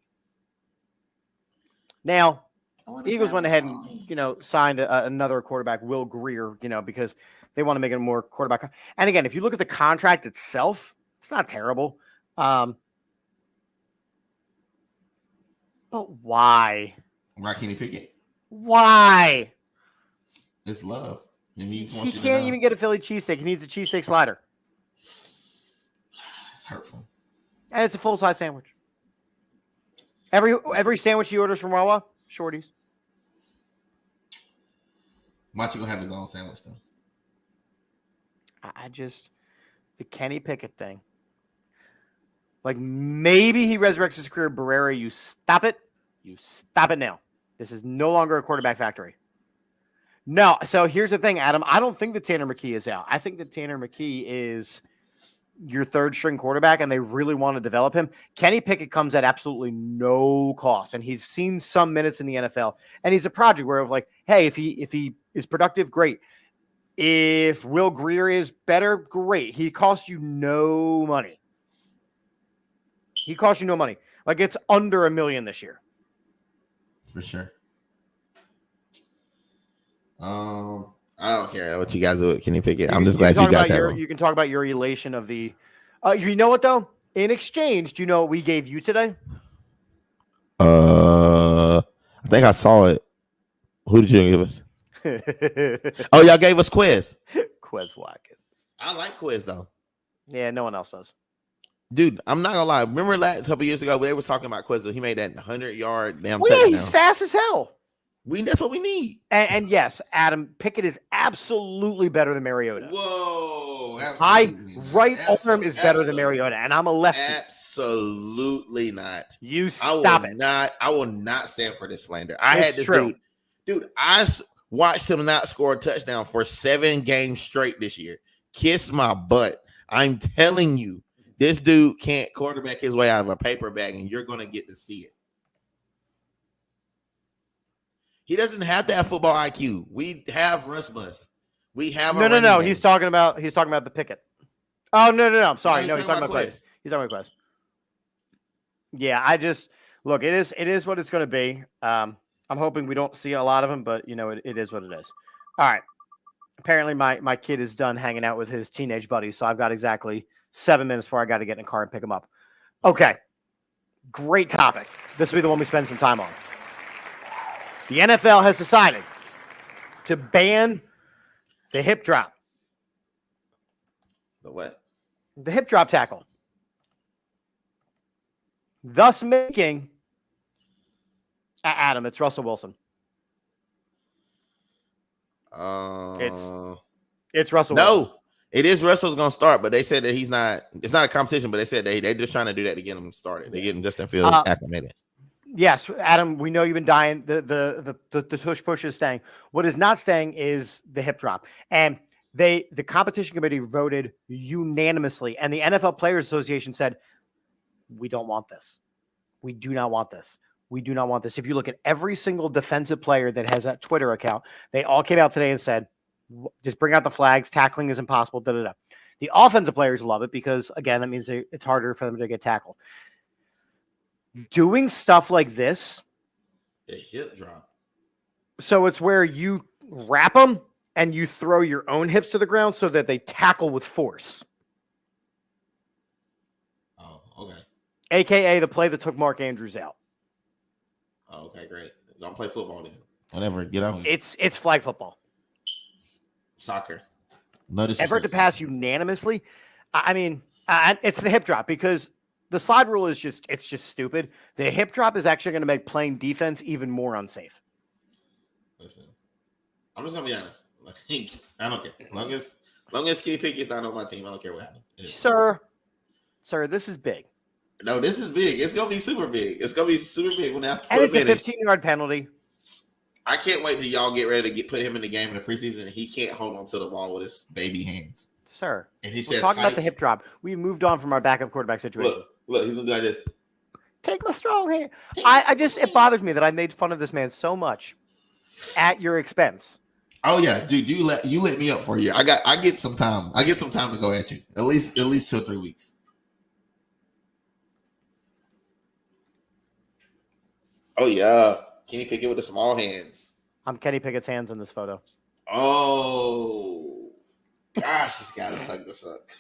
Now, the Eagles went ahead and, signed another quarterback, Will Grier, because they want to make it a more quarterback. And again, if you look at the contract itself, it's not terrible. But why? Why can't he pick it? Why? It's love. And he can't even get a Philly cheesesteak. He needs a cheesesteak slider. It's hurtful. And it's a full-size sandwich. Every sandwich he orders from Wawa, shorties. Machi gonna have his own sandwich though. The Kenny Pickett thing. Like, maybe he resurrects his career. Barrera, you stop it. You stop it now. This is no longer a quarterback factory. No. So here's the thing, Adam. I don't think that Tanner McKee is out. I think that Tanner McKee is your third string quarterback, and they really want to develop him. Kenny Pickett comes at absolutely no cost, and he's seen some minutes in the NFL, and he's a project where hey, if he is productive, great. If Will Grier is better, great. He costs you no money. Like, it's under $1 million this year. For sure. I don't care what you guys do with Kenny Pickett. I'm just glad you guys have him. You can talk about your elation of the. You know what though? In exchange, do you know what we gave you today? I think I saw it. Who did you give us? Oh, y'all gave us Quez. Quez Watkins. I like Quez though. Yeah, no one else does. Dude, I'm not gonna lie. Remember a couple years ago, they was talking about Quez. He made that 100-yard damn touchdown. Yeah, he's fast as hell. That's what we need. And yes, Adam, Pickett is absolutely better than Mariota. Whoa. Right arm is better than Mariota, and I'm a lefty. Absolutely not. You stop it. I will not stand for this slander. I had this dude. I watched him not score a touchdown for 7 games straight this year. Kiss my butt. I'm telling you, this dude can't quarterback his way out of a paper bag, and you're going to get to see it. He doesn't have that football IQ. We have Russ Bus. We have no. He's talking about the Pickett. Oh no. I'm sorry. No, he's talking about Quez. He's talking about Quez. Yeah, look. It is what it's going to be. I'm hoping we don't see a lot of him, but it is what it is. All right. Apparently, my kid is done hanging out with his teenage buddies, so I've got exactly 7 minutes before I got to get in a car and pick him up. Okay. Great topic. This will be the one we spend some time on. The NFL has decided to ban the hip drop. The what? The hip drop tackle. Thus making Adam, it's Russell Wilson. It's Russell Wilson. No, it is Russell's gonna start, but they said that he's not. It's not a competition, but they said they're just trying to do that to get him started. They're getting Justin Fields acclimated. Yes, Adam, we know you've been dying. The push is staying. What is not staying is the hip drop. And the competition committee voted unanimously, and the NFL Players Association said, we don't want this. We do not want this. We do not want this. If you look at every single defensive player that has a Twitter account, they all came out today and said, just bring out the flags. Tackling is impossible. Da, da, da. The offensive players love it because, again, that means it's harder for them to get tackled. Doing stuff like this. A hip drop. So it's where you wrap them and you throw your own hips to the ground so that they tackle with force. Oh, okay. AKA the play that took Mark Andrews out. Oh, okay, great. Don't play football then. Whatever, get out. It's flag football. Soccer. No disrespect. Effort to pass unanimously. I mean, it's the hip drop because the slide rule is just stupid. The hip drop is actually going to make playing defense even more unsafe. Listen, I'm just gonna be honest. Like, I don't care. As long as Kenny Pickett's not on my team, I don't care what happens. Sir, this is big. No, this is big. It's gonna be super big. It's gonna be super big when and it's a 15-yard penalty. I can't wait till y'all get ready to put him in the game in the preseason. And he can't hold on to the ball with his baby hands. Sir, and he we're says, talking about the hip drop. We moved on from our backup quarterback situation. Look, he's gonna do like this. Take the strong hand. It bothers me that I made fun of this man so much at your expense. Oh yeah, dude, you let me up for a year. I get some time. I get some time to go at you. At least 2 or 3 weeks. Oh yeah, Kenny Pickett with the small hands. I'm Kenny Pickett's hands in this photo. Oh gosh, this gotta suck to suck.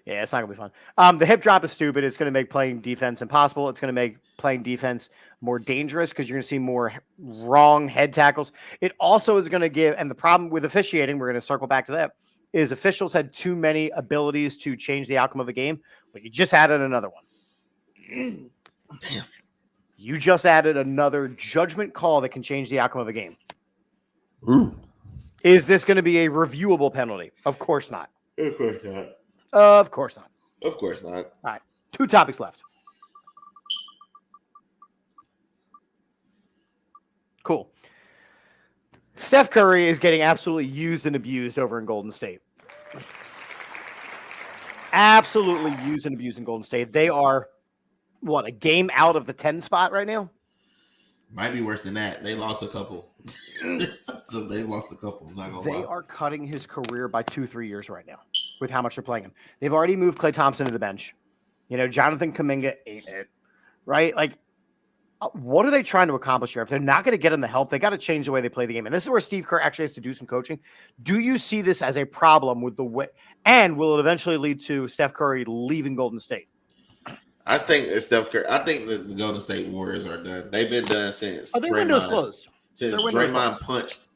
Yeah, it's not gonna be fun. The hip drop is stupid. It's gonna make playing defense impossible. It's gonna make playing defense more dangerous because you're gonna see more wrong head tackles. It also is gonna give, and the problem with officiating, we're gonna circle back to that, is officials had too many abilities to change the outcome of a game, but you just added another one. Damn. You just added another judgment call that can change the outcome of a game. Ooh. Is this going to be a reviewable penalty? Of course not. Of course not. Of course not. Of course not. All right. 2 topics left. Cool. Steph Curry is getting absolutely used and abused over in Golden State. Absolutely used and abused in Golden State. They are, a game out of the 10 spot right now? Might be worse than that. They lost a couple. They've lost a couple. I'm not gonna lie. They are cutting his career by 2-3 years right now with how much they're playing him. They've already moved Klay Thompson to the bench. Jonathan Kuminga ate it, right? Like, what are they trying to accomplish here? If they're not going to get him the help, they got to change the way they play the game. And this is where Steve Kerr actually has to do some coaching. Do you see this as a problem with the way, and will it eventually lead to Steph Curry leaving Golden State? I think it's Steph Curry. I think the Golden State Warriors are done. They've been done since. Their window's closed. Since Draymond punched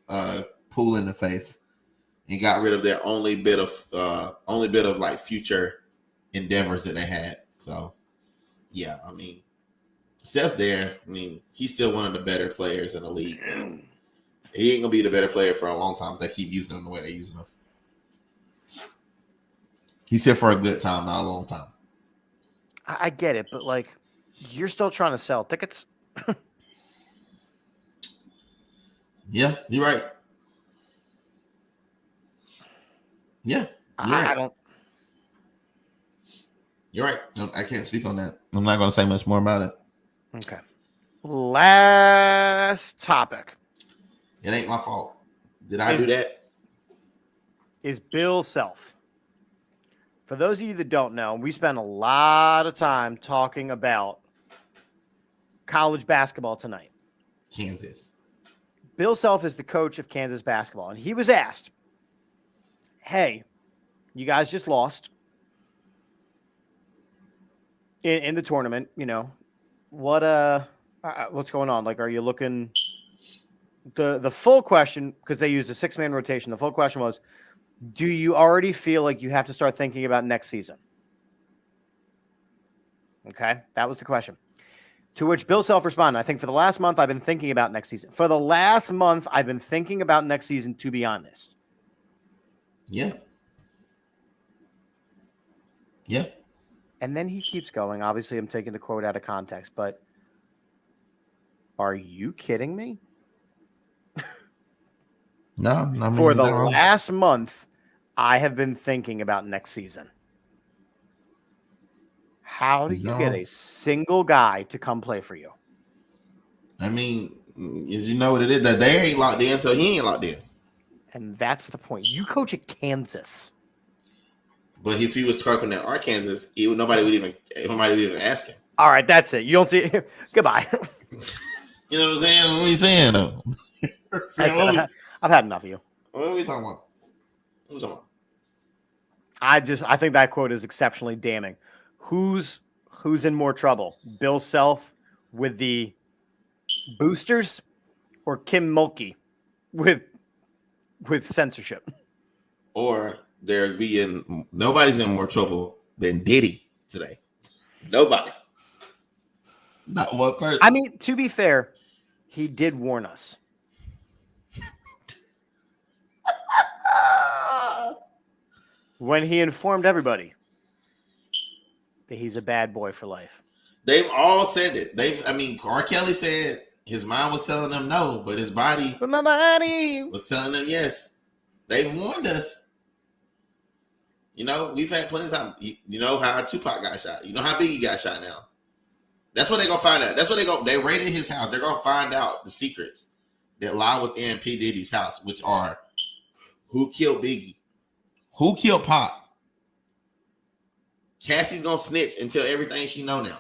Poole in the face and got rid of their only bit of like future endeavors that they had. So, yeah, I mean, Steph's there. I mean, he's still one of the better players in the league. He ain't gonna be the better player for a long time if they keep using him the way they're using him. He's here for a good time, not a long time. I get it, but like, you're still trying to sell tickets. Yeah, you're right. Yeah, I don't. You're right. I can't speak on that. I'm not going to say much more about it. Okay. Last topic. It ain't my fault. Did I do that? Is Bill Self. For those of you that don't know, we spent a lot of time talking about college basketball tonight. Kansas. Bill Self is the coach of Kansas basketball, and he was asked, hey, you guys just lost in the tournament, what's going on? Like, are you looking the full question, because they used a 6-man rotation, the full question was, do you already feel like you have to start thinking about next season? Okay, that was the question. To which Bill Self responded, I think for the last month, I've been thinking about next season. For the last month, I've been thinking about next season, to be honest. Yeah. Yeah. And then he keeps going. Obviously, I'm taking the quote out of context, but are you kidding me? No, I mean, For the last month, I have been thinking about next season. How do you get a single guy to come play for you? I mean, as you know what it is, that they ain't locked in, so he ain't locked in. And that's the point. You coach at Kansas. But if he was coaching at Arkansas, nobody would even ask him. All right, that's it. You don't see. Goodbye. You know what I'm saying? What are you saying though? I've had enough of you. What are we talking about? What are we talking about? I think that quote is exceptionally damning. Who's in more trouble? Bill Self with the boosters, or Kim Mulkey with censorship? Or nobody's in more trouble than Diddy today. Nobody. Not one person. I mean, to be fair, he did warn us. When he informed everybody that he's a bad boy for life. They've all said it. R. Kelly said his mind was telling them no, but his body was telling them yes. They've warned us. You know, we've had plenty of time. You know how Tupac got shot. You know how Biggie got shot now. That's what they're going to find out. They raided his house. They're going to find out the secrets that lie within P. Diddy's house, which are who killed Biggie, who killed Pac. Cassie's going to snitch and tell everything she know now.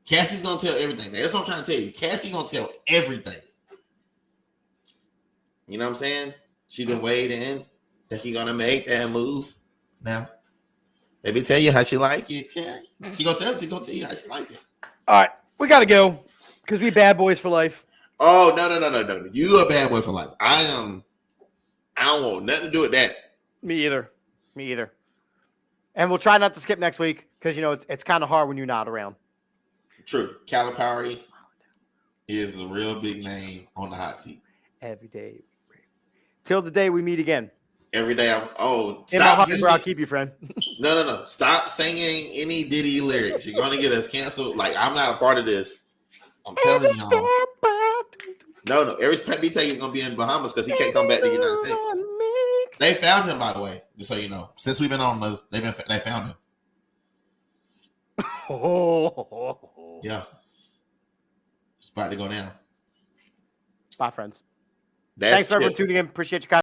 Cassie's going to tell everything. That's what I'm trying to tell you. Cassie's going to tell everything. You know what I'm saying? She done weighed in. Think he going to make that move now. Maybe tell you how she like it. She going to tell you how she like it. All right. We got to go because we bad boys for life. Oh, no. You a bad boy for life. I don't want nothing to do with that. Me either. And we'll try not to skip next week because, you know, it's kind of hard when you're not around. True. Calipari is a real big name on the hot seat. Every day. Till the day we meet again. Every day I'll keep you, friend. No. Stop singing any Diddy lyrics. You're going to get us canceled. Like, I'm not a part of this. I'm telling y'all. No. Every time he take is going to be in Bahamas because he can't come back to the United States. They found him, by the way, just so you know. Since we've been on this, they found him. Yeah. It's about to go down. Bye, friends. Thanks for everyone tuning in. Appreciate your comments.